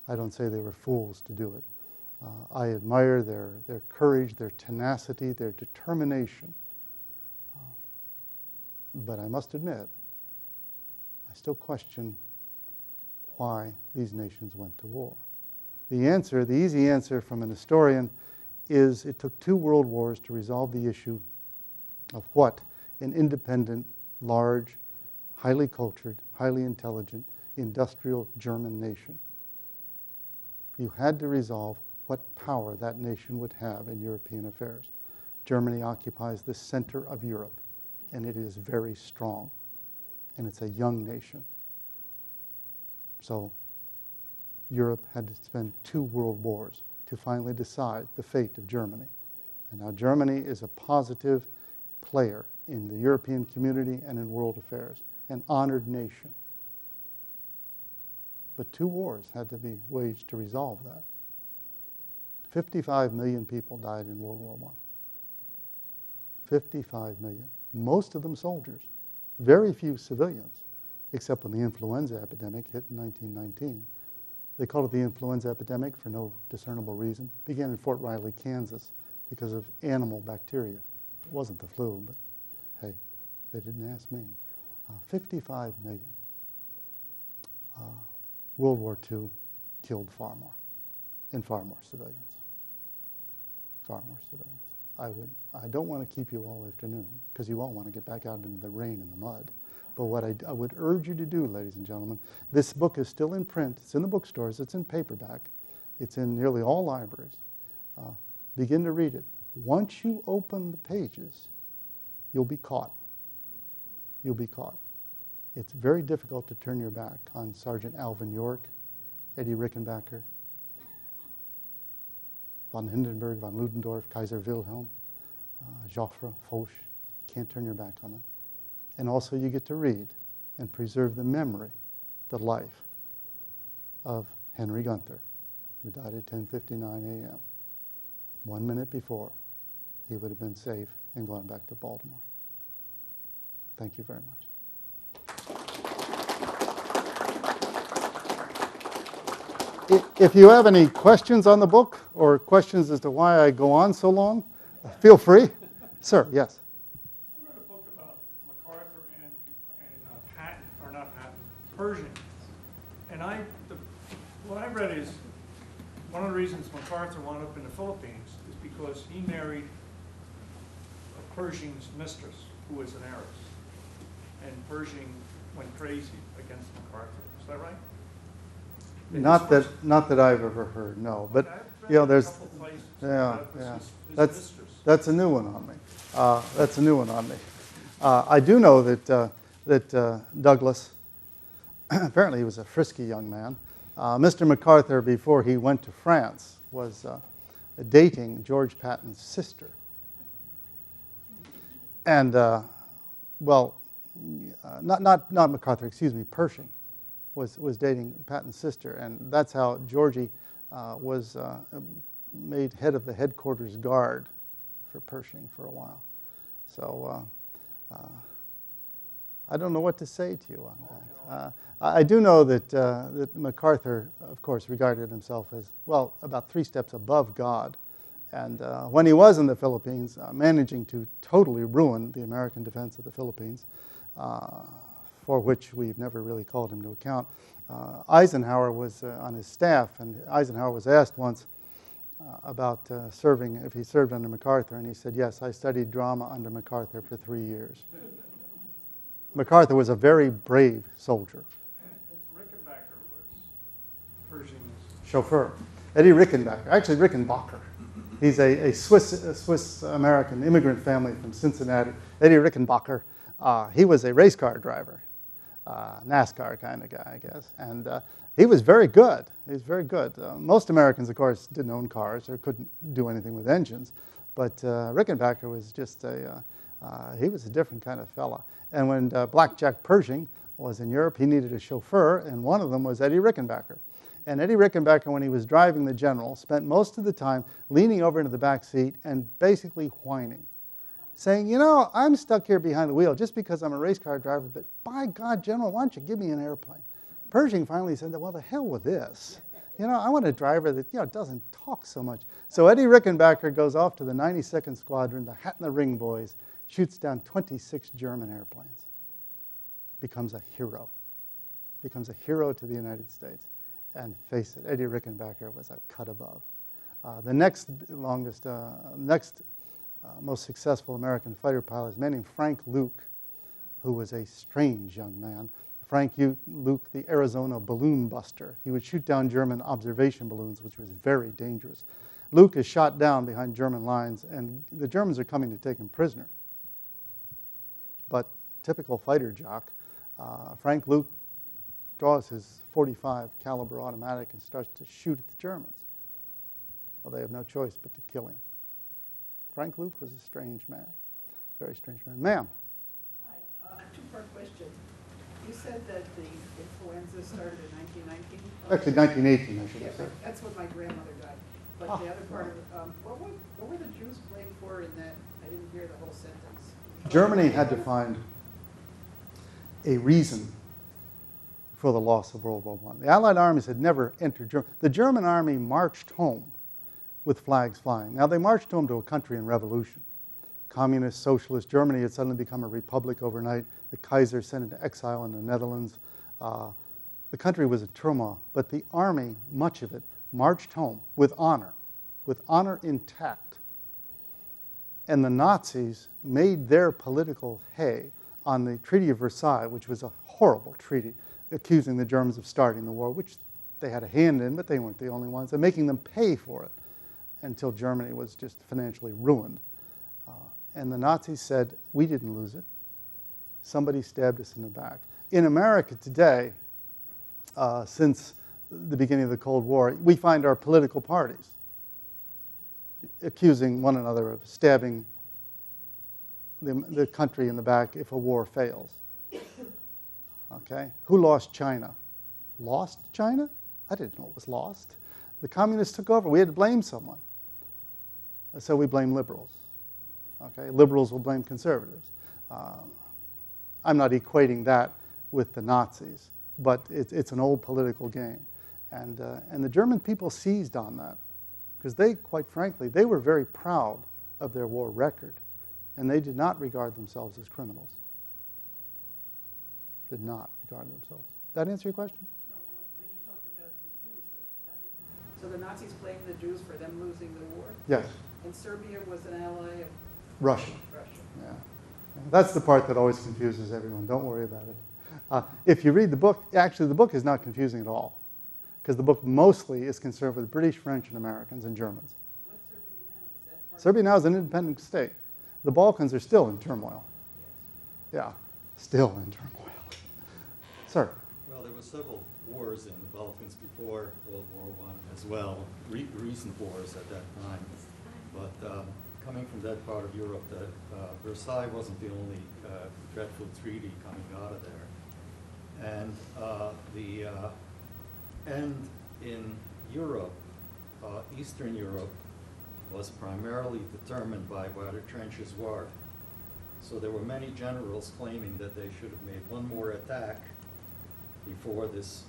I don't say they were fools to do it. I admire their courage, their tenacity, their determination. But I must admit, I still question why these nations went to war. The easy answer from an historian is it took 2 world wars to resolve the issue of what an independent, large, highly cultured, highly intelligent, industrial German nation. You had to resolve what power that nation would have in European affairs. Germany occupies the center of Europe, and it is very strong, and it's a young nation. So Europe had to spend 2 world wars to finally decide the fate of Germany. And now Germany is a positive player in the European community and in world affairs, an honored nation. But 2 wars had to be waged to resolve that. 55 million people died in World War I. 55 million. Most of them soldiers. Very few civilians, except when the influenza epidemic hit in 1919. They called it the influenza epidemic for no discernible reason. It began in Fort Riley, Kansas, because of animal bacteria. It wasn't the flu, but hey, they didn't ask me. 55 million. World War II killed far more, and far more civilians. Far more civilians. I don't want to keep you all afternoon, because you all want to get back out into the rain and the mud. But what I would urge you to do, ladies and gentlemen, this book is still in print. It's in the bookstores. It's in paperback. It's in nearly all libraries. Begin to read it. Once you open the pages, you'll be caught. You'll be caught. It's very difficult to turn your back on Sergeant Alvin York, Eddie Rickenbacker, von Hindenburg, von Ludendorff, Kaiser Wilhelm, Joffre, Foch. You can't turn your back on them. And also you get to read and preserve the memory, the life of Henry Gunther, who died at 10:59 a.m. 1 minute before he would have been safe and gone back to Baltimore. Thank you very much. If you have any questions on the book or questions as to why I go on so long, feel free. Sir, yes. I read a book about MacArthur and Patton, or not Patton, Pershing. And what I read is one of the reasons MacArthur wound up in the Philippines is because he married Pershing's mistress, who was an heiress. and Pershing went crazy against MacArthur. Is that right? Not that I've ever heard, no. But Okay, I've read you know, it a there's couple places yeah, about yeah. his mistress. That's a new one on me. That's a new one on me. I do know that Douglas, apparently he was a frisky young man. Mr. MacArthur, before he went to France, was dating George Patton's sister. And, not MacArthur, excuse me, Pershing was dating Patton's sister. And that's how Georgie was made head of the headquarters guard for Pershing for a while. So I don't know what to say to you on that. I do know that MacArthur, of course, regarded himself as, well, about 3 steps above God. And when he was in the Philippines, managing to totally ruin the American defense of the Philippines, for which we've never really called him to account, Eisenhower was on his staff, and Eisenhower was asked once about serving, if he served under MacArthur, and he said, yes, I studied drama under MacArthur for 3 years. MacArthur was a very brave soldier. Rickenbacker was Pershing's Chauffeur. Eddie Rickenbacker, actually Rickenbacker. He's a Swiss-American immigrant family from Cincinnati. Eddie Rickenbacker, he was a race car driver, NASCAR kind of guy, I guess. And he was very good. He was very good. Most Americans, of course, didn't own cars or couldn't do anything with engines. But Rickenbacker was just he was a different kind of fella. And when Blackjack Pershing was in Europe, he needed a chauffeur, and one of them was Eddie Rickenbacker. And Eddie Rickenbacker, when he was driving the General, spent most of the time leaning over into the back seat and basically whining, saying, you know, I'm stuck here behind the wheel just because I'm a race car driver, but by God, General, why don't you give me an airplane? Pershing finally said, well, the hell with this. You know, I want a driver that, you know, doesn't talk so much. So Eddie Rickenbacker goes off to the 92nd Squadron, the Hat in the Ring boys, shoots down 26 German airplanes, becomes a hero to the United States. And face it, Eddie Rickenbacker was a cut above. The next most successful American fighter pilot is a man named Frank Luke, who was a strange young man. Frank Luke, the Arizona balloon buster. He would shoot down German observation balloons, which was very dangerous. Luke is shot down behind German lines, and the Germans are coming to take him prisoner. But typical fighter jock, Frank Luke draws his .45 caliber automatic and starts to shoot at the Germans. Well, they have no choice but to kill him. Frank Luke was a strange man, very strange man. Ma'am? Hi, two-part question. You said that the influenza started in 1919? Actually, 1918, I should Yeah, have said. that's when my grandmother died. But the other part of it, what were the Jews blamed for in that? I didn't hear the whole sentence. Germany had to find a reason for the loss of World War I. The Allied armies had never entered Germany. The German army marched home with flags flying. Now, they marched home to a country in revolution. Communist, socialist Germany had suddenly become a republic overnight. The Kaiser sent into exile in the Netherlands. The country was in turmoil, but the army, much of it, marched home with honor intact. And the Nazis made their political hay on the Treaty of Versailles, which was a horrible treaty, accusing the Germans of starting the war, which they had a hand in, but they weren't the only ones, and making them pay for it until Germany was just financially ruined. And the Nazis said, we didn't lose it. Somebody stabbed us in the back. In America today, since the beginning of the Cold War, we find our political parties accusing one another of stabbing the country in the back if a war fails. Okay? Who lost China? Lost China? I didn't know it was lost. The communists took over. We had to blame someone. So we blame liberals. Okay? Liberals will blame conservatives. I'm not equating that with the Nazis, but it's an old political game. And the German people seized on that because they, quite frankly, they were very proud of their war record, and they did not regard themselves as criminals. Did not regard themselves. That answer your question? No, when you talked about the Jews, so the Nazis blamed the Jews for them losing the war? Yes. And Serbia was an ally of Russia. Russia. Yeah. That's the part that always confuses everyone. Don't worry about it. If you read the book, actually the book is not confusing at all, because the book mostly is concerned with British, French, and Americans and Germans. What's Serbia now? Is that part Serbia now is an independent state. The Balkans are still in turmoil. Yeah, still in turmoil. Sir? Well, there were several wars in the Balkans before World War I as well, recent wars at that time. But coming from that part of Europe, Versailles wasn't the only dreadful treaty coming out of there. And the end in Europe, Eastern Europe, was primarily determined by where the trenches were. So there were many generals claiming that they should have made one more attack before this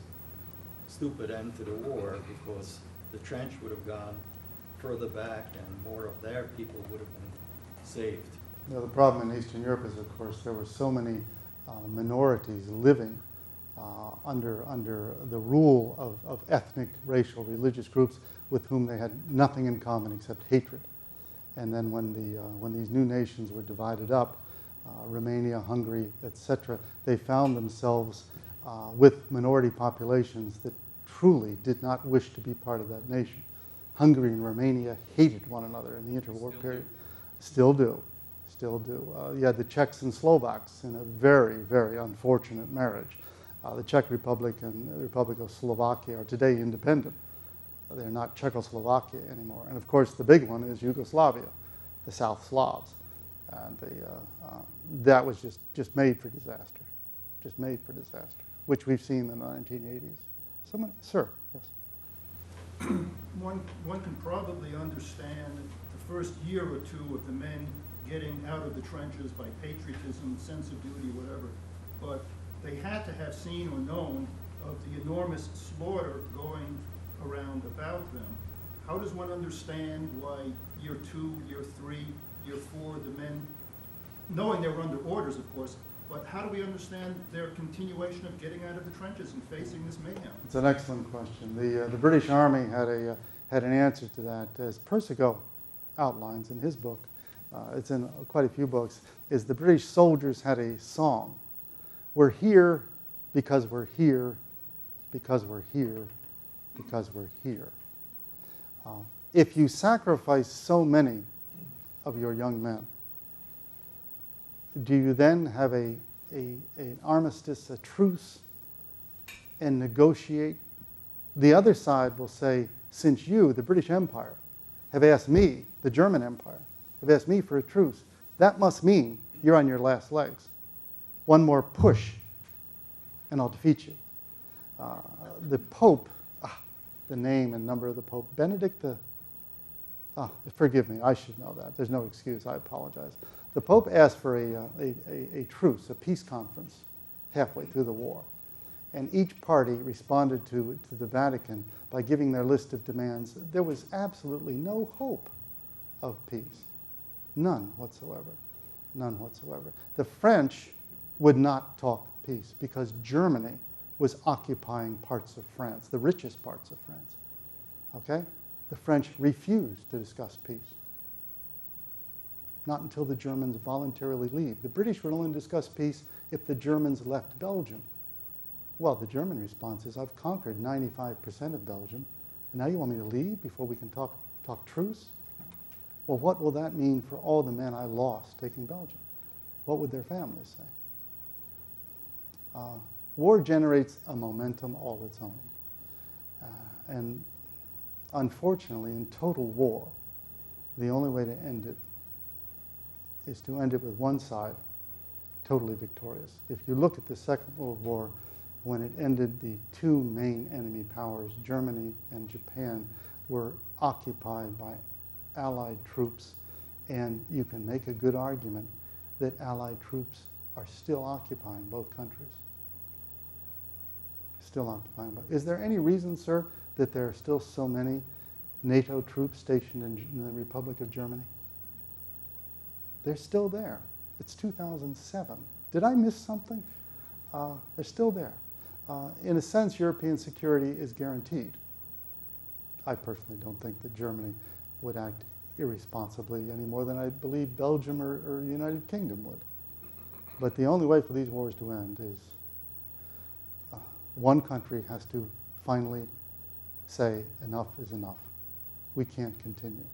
stupid end to the war, because the trench would have gone further back and more of their people would have been saved. You know, the problem in Eastern Europe is, of course, there were so many minorities living under the rule of ethnic, racial, religious groups with whom they had nothing in common except hatred. And then when these new nations were divided up, Romania, Hungary, etc., they found themselves with minority populations that truly did not wish to be part of that nation. Hungary and Romania hated one another in the interwar period. Still do. Still do. You had the Czechs and Slovaks in a very, very unfortunate marriage. The Czech Republic and the Republic of Slovakia are today independent. They're not Czechoslovakia anymore. And of course, the big one is Yugoslavia, the South Slavs. And that was just made for disaster. Just made for disaster, which we've seen in the 1980s. Someone, sir, yes. One can probably understand the first year or two of the men getting out of the trenches by patriotism, sense of duty, whatever, but they had to have seen or known of the enormous slaughter going around about them. How does one understand why year 2, year 3, year 4, the men, knowing they were under orders, of course, but how do we understand their continuation of getting out of the trenches and facing this mayhem? It's an excellent question. The British Army had an answer to that, as Persico outlines in his book. It's in quite a few books. Is the British soldiers had a song. We're here because we're here, because we're here, because we're here. If you sacrifice so many of your young men, do you then have an armistice, a truce, and negotiate? The other side will say, since you, the British Empire, have asked me, the German Empire, have asked me for a truce, that must mean you're on your last legs. One more push, and I'll defeat you. The Pope, the name and number of the Pope, Benedict the, forgive me, I should know that. There's no excuse, I apologize. The Pope asked for a truce, a peace conference, halfway through the war. And each party responded to the Vatican by giving their list of demands. There was absolutely no hope of peace. None whatsoever. None whatsoever. The French would not talk peace because Germany was occupying parts of France, the richest parts of France. Okay? The French refused to discuss peace. Not until the Germans voluntarily leave. The British would only discuss peace if the Germans left Belgium. Well, the German response is, I've conquered 95% of Belgium, and now you want me to leave before we can talk truce? Well, what will that mean for all the men I lost taking Belgium? What would their families say? War generates a momentum all its own. And unfortunately, in total war, the only way to end it is to end it with one side totally victorious. If you look at the Second World War, when it ended, the two main enemy powers, Germany and Japan, were occupied by Allied troops, and you can make a good argument that Allied troops are still occupying both countries. Still occupying both. Is there any reason, sir, that there are still so many NATO troops stationed in the Republic of Germany? They're still there. It's 2007. Did I miss something? They're still there. In a sense, European security is guaranteed. I personally don't think that Germany would act irresponsibly any more than I believe Belgium or the United Kingdom would. But the only way for these wars to end is one country has to finally say enough is enough. We can't continue.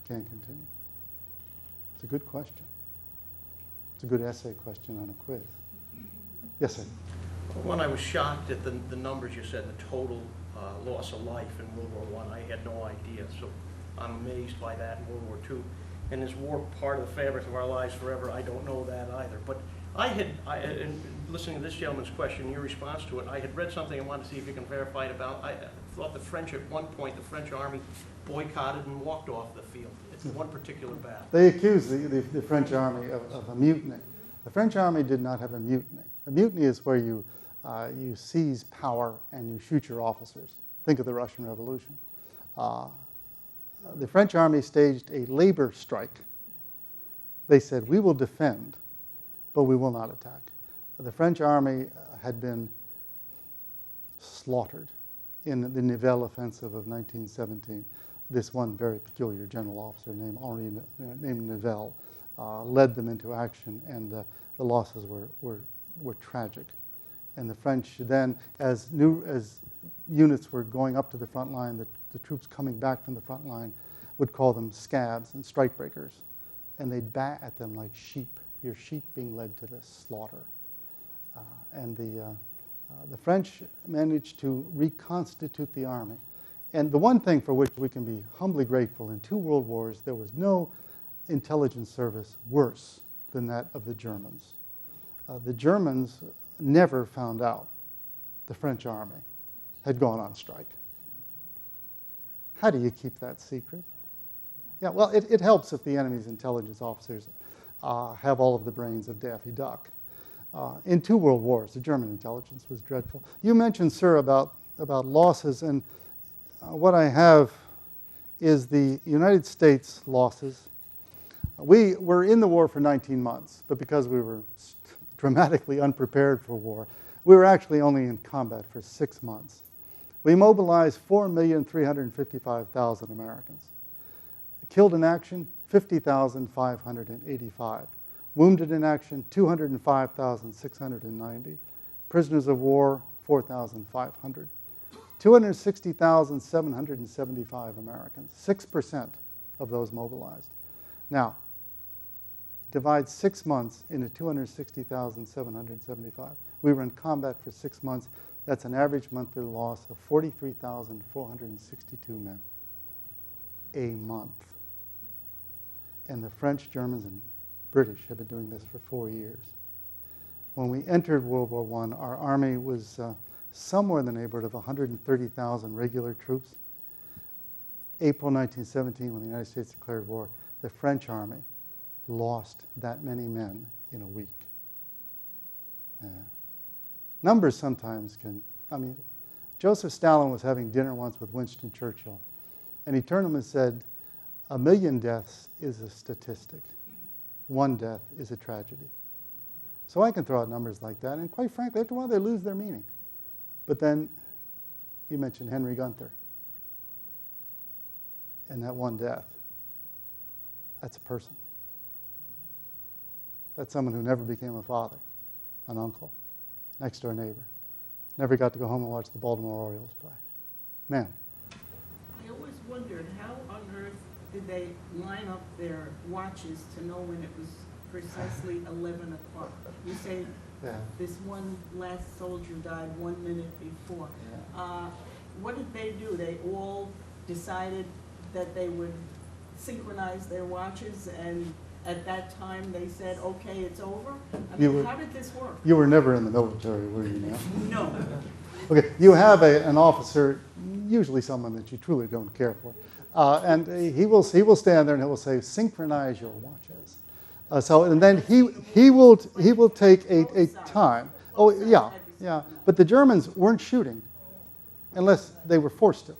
Can't continue. It's a good question. It's a good essay question on a quiz. Yes, sir. When I was shocked at the numbers you said, the total loss of life in World War I had no idea. So I'm amazed by that in World War II. And is war part of the fabric of our lives forever? I don't know that either. But in listening to this gentleman's question, your response to it, I had read something I wanted to see if you can verify it about. I thought the French, at one point, the French army boycotted and walked off the field. It's one particular battle. They accused the French army of a mutiny. The French army did not have a mutiny. A mutiny is where you seize power and you shoot your officers. Think of the Russian Revolution. The French army staged a labor strike. They said, we will defend, but we will not attack. The French army had been slaughtered in the Nivelle offensive of 1917. This one very peculiar general officer named Nivelle led them into action, and the losses were tragic. And the French then, as units were going up to the front line, the troops coming back from the front line would call them scabs and strikebreakers, and they'd bat at them like sheep. Your sheep being led to the slaughter. And the French managed to reconstitute the army. And the one thing for which we can be humbly grateful, in 2 world wars, there was no intelligence service worse than that of the Germans. The Germans never found out the French army had gone on strike. How do you keep that secret? Yeah, well, it helps if the enemy's intelligence officers have all of the brains of Daffy Duck. In 2 world wars, the German intelligence was dreadful. You mentioned, sir, about losses, and what I have is the United States losses. We were in the war for 19 months, but because we were dramatically unprepared for war, we were actually only in combat for 6 months. We mobilized 4,355,000 Americans. Killed in action, 50,585. Wounded in action, 205,690. Prisoners of war, 4,500. 260,775 Americans, 6% of those mobilized. Now, divide 6 months into 260,775. We were in combat for 6 months. That's an average monthly loss of 43,462 men a month. And the French, Germans, and British have been doing this for 4 years. When we entered World War I, our army was somewhere in the neighborhood of 130,000 regular troops. April 1917, when the United States declared war, the French army lost that many men in a week. Numbers sometimes can, Joseph Stalin was having dinner once with Winston Churchill, and he turned to him and said, 1 million deaths is a statistic. 1 death is a tragedy. So I can throw out numbers like that, and quite frankly, after a while they lose their meaning. But then you mentioned Henry Gunther. And that 1 death, that's a person. That's someone who never became a father, an uncle, next door neighbor. Never got to go home and watch the Baltimore Orioles play. Man. I always wondered how on earth did they line up their watches to know when it was precisely 11 o'clock? You say this one last soldier died 1 minute before. Yeah. What did they do? They all decided that they would synchronize their watches, and at that time they said, okay, it's over? How did this work? You were never in the military, were you now? No. Okay, you have an officer, usually someone that you truly don't care for, and he will stand there and he will say, synchronize your watches. And then he will take a time. Oh yeah. But the Germans weren't shooting unless they were forced to.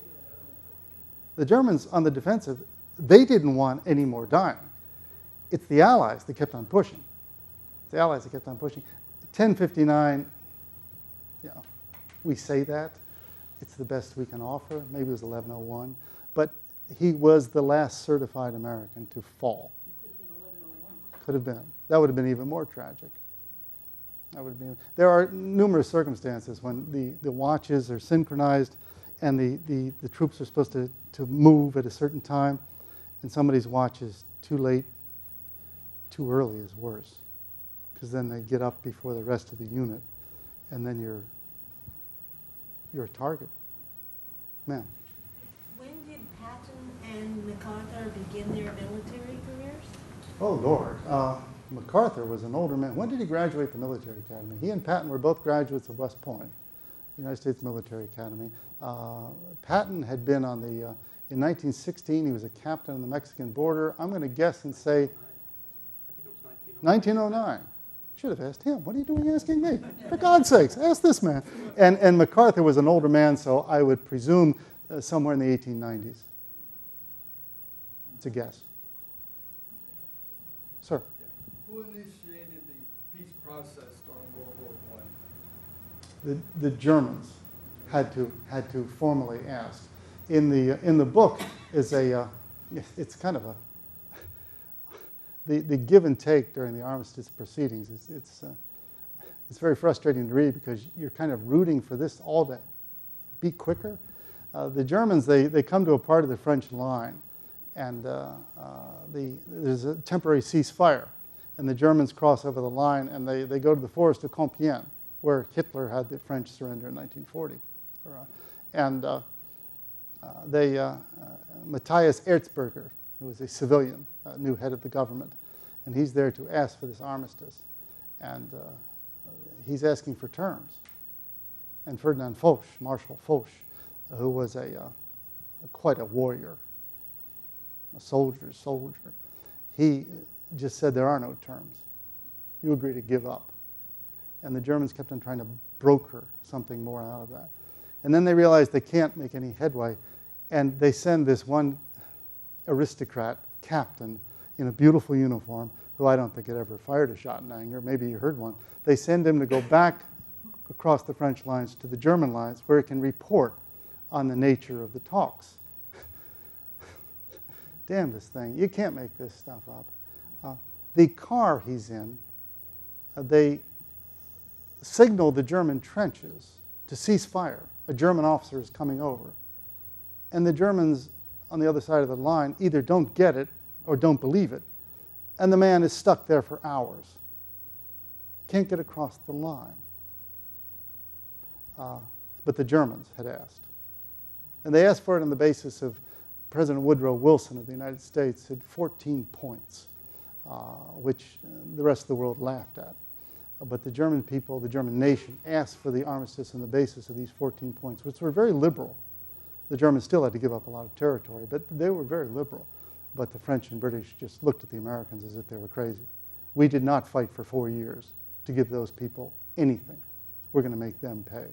The Germans on the defensive, they didn't want any more dying. It's the Allies that kept on pushing. 10:59. We say that. It's the best we can offer. Maybe it was 11:01, but he was the last certified American to fall. It could have been 11:01. could have been. That would have been even more tragic. That would have been. There are numerous circumstances when the watches are synchronized and the troops are supposed to move at a certain time, and somebody's watch is too late, too early is worse, because then they get up before the rest of the unit, and then you're a target. Ma'am. When did Patton and MacArthur begin their military careers? Oh, Lord. MacArthur was an older man. When did he graduate the military academy? He and Patton were both graduates of West Point, United States Military Academy. Patton had been on the, in 1916, he was a captain on the Mexican border. I'm going to guess and say 1909. Should have asked him. What are you doing asking me? For God's sakes, ask this man. And MacArthur was an older man, so I would presume somewhere in the 1890s. It's a guess. Sir. Who initiated the peace process during World War I? The Germans had to formally ask. In the book is it's kind of the give and take during the Armistice proceedings. It's very frustrating to read because you're kind of rooting for this all to be quicker. The Germans they come to a part of the French line, and there's a temporary ceasefire. And the Germans cross over the line, and they go to the forest of Compiègne, where Hitler had the French surrender in 1940. Matthias Erzberger, who was a civilian, new head of the government, and he's there to ask for this armistice. And he's asking for terms. And Ferdinand Foch, Marshal Foch, who was quite a warrior, a soldier's soldier, he just said there are no terms. You agree to give up. And the Germans kept on trying to broker something more out of that. And then they realized they can't make any headway, and they send this one aristocrat captain in a beautiful uniform, who I don't think had ever fired a shot in anger. Maybe you heard one. They send him to go back across the French lines to the German lines, where he can report on the nature of the talks. Damnedest thing. You can't make this stuff up. The car he's in, they signal the German trenches to cease fire. A German officer is coming over. And the Germans on the other side of the line either don't get it or don't believe it. And the man is stuck there for hours. Can't get across the line. But the Germans had asked. And they asked for it on the basis of President Woodrow Wilson of the United States had 14 points, which the rest of the world laughed at. But the German people, the German nation, asked for the armistice on the basis of these 14 points, which were very liberal. The Germans still had to give up a lot of territory, but they were very liberal. But the French and British just looked at the Americans as if they were crazy. We did not fight for 4 years to give those people anything. We're going to make them pay.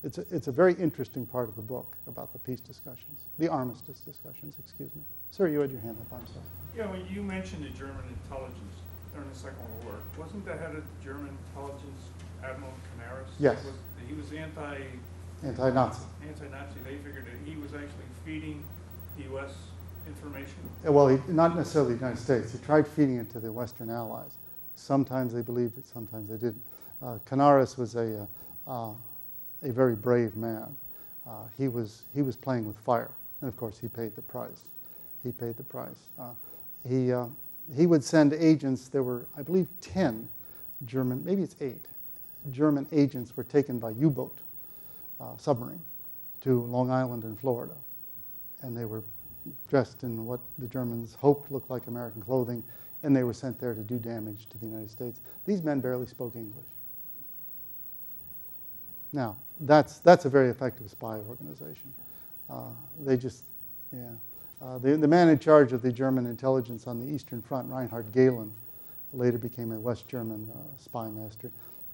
It's a very interesting part of the book about the peace discussions, the armistice discussions, excuse me. Sir, you had your hand up, I'm sorry. Yeah, when you mentioned the German intelligence during the Second World War, wasn't the head of the German intelligence Admiral Canaris? Yes. He was anti-Nazi. Anti-Nazi. They figured that he was actually feeding the U.S. information. Well, not necessarily the United States. He tried feeding it to the Western Allies. Sometimes they believed it, sometimes they didn't. Canaris was a very brave man. He was playing with fire, and of course he paid the price. He paid the price. He would send agents. There were, I believe, 10 German, maybe it's 8, German agents were taken by U-boat submarine to Long Island in Florida, and they were dressed in what the Germans hoped looked like American clothing, and they were sent there to do damage to the United States. These men barely spoke English. Now, that's a very effective spy organization. The man in charge of the German intelligence on the Eastern Front, Reinhard Gehlen, later became a West German spy master.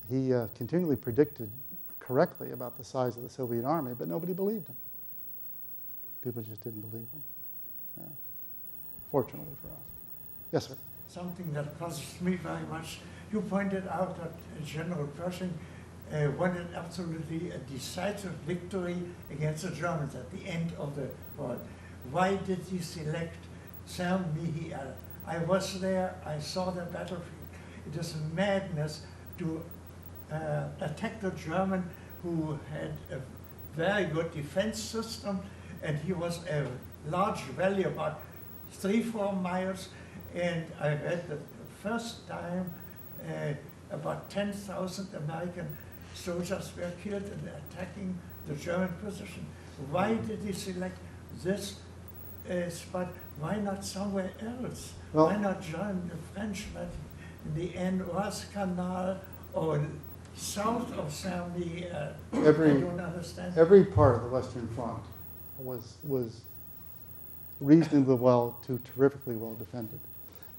He continually predicted correctly about the size of the Soviet army, but nobody believed him. People just didn't believe him. Yeah. Fortunately for us. Yes, sir. Something that puzzles me very much. You pointed out that General Pershing wanted absolutely a decisive victory against the Germans at the end of the war. Why did he select Saint-Mihiel I was there, I saw the battlefield. It is madness to attack the German who had a very good defense system, and he was a large valley, about 3-4 miles, and I read that the first time about 10,000 American soldiers were killed in attacking the German position. Why did he select this spot? Why not somewhere else? Well, why not join the French in the Oise Canal or south of Saint-Louis? I don't understand. Every part of the Western Front was reasonably well to terrifically well defended.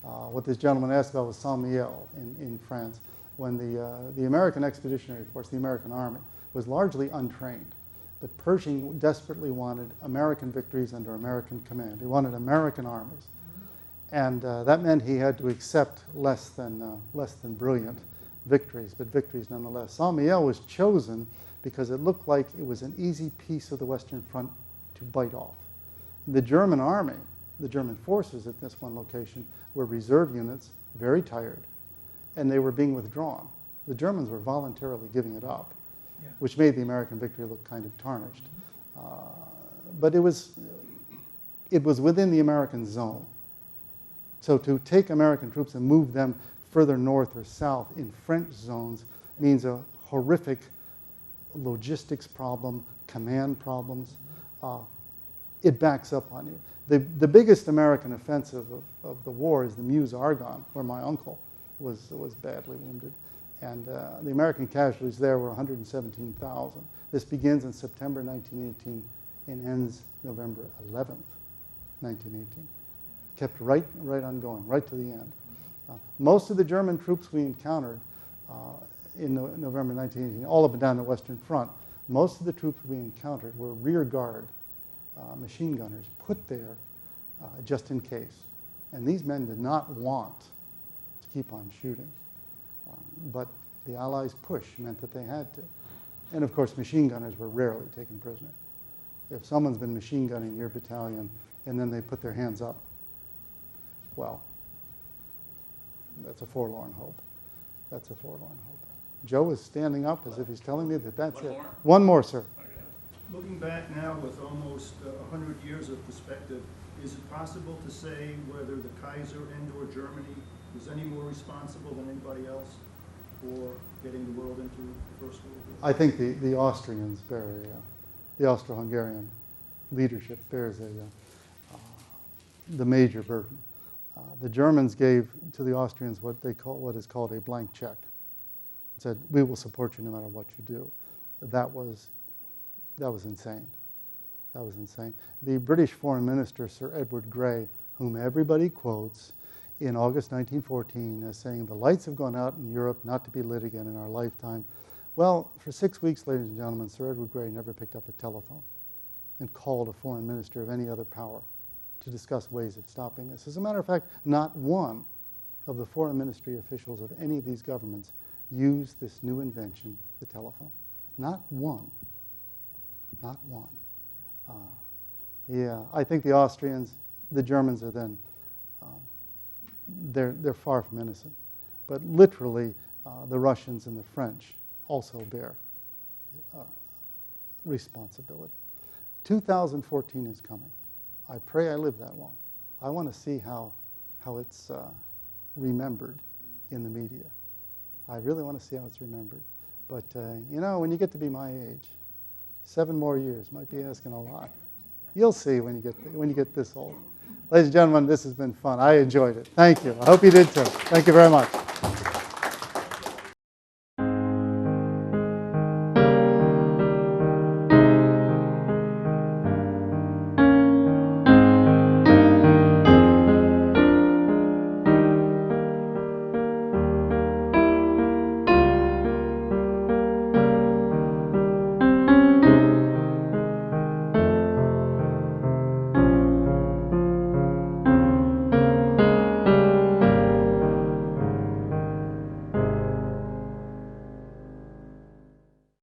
What this gentleman asked about was Saint-Mihiel in France, when the American Expeditionary Force, the American Army, was largely untrained. But Pershing desperately wanted American victories under American command. He wanted American armies. And that meant he had to accept less than brilliant victories, but victories nonetheless. Saint-Mihiel was chosen because it looked like it was an easy piece of the Western Front to bite off. The German army, the German forces at this one location, were reserve units, very tired, and they were being withdrawn. The Germans were voluntarily giving it up, which made the American victory look kind of tarnished. But it was within the American zone. So to take American troops and move them further north or south in French zones means a horrific logistics problem, command problems. It backs up on you. The biggest American offensive of the war is the Meuse-Argonne, where my uncle was badly wounded. And the American casualties there were 117,000. This begins in September 1918 and ends November 11th, 1918. Kept right on going, right to the end. Most of the German troops we encountered in November 1918, all up and down the Western Front, most of the troops we encountered were rear guard machine gunners put there just in case. And these men did not want to keep on shooting. But the Allies' push meant that they had to. And of course, machine gunners were rarely taken prisoner. If someone's been machine gunning your battalion and then they put their hands up, well, that's a forlorn hope. That's a forlorn hope. Joe is standing up as if he's telling me that that's it. One more, sir. Looking back now with almost 100 years of perspective, is it possible to say whether the Kaiser and/or Germany was any more responsible than anybody else for getting the world into the First World War? I think the Austrians bear the Austro-Hungarian leadership bears the major burden. The Germans gave to the Austrians what is called a blank check. It said, "We will support you no matter what you do." That was insane. That was insane. The British Foreign Minister, Sir Edward Grey, whom everybody quotes in August 1914 as saying, "The lights have gone out in Europe, not to be lit again in our lifetime." Well, for 6 weeks, ladies and gentlemen, Sir Edward Grey never picked up a telephone and called a foreign minister of any other power to discuss ways of stopping this. As a matter of fact, not one of the foreign ministry officials of any of these governments used this new invention, the telephone. Not one. Not one. I think the Austrians, the Germans are then, they're far from innocent. But literally, the Russians and the French also bear responsibility. 2014 is coming. I pray I live that long. I want to see how it's remembered in the media. I really want to see how it's remembered. But, when you get to be my age, 7 more years might be asking a lot. You'll see when you get this old. Ladies and gentlemen, this has been fun. I enjoyed it. Thank you. I hope you did too. Thank you very much.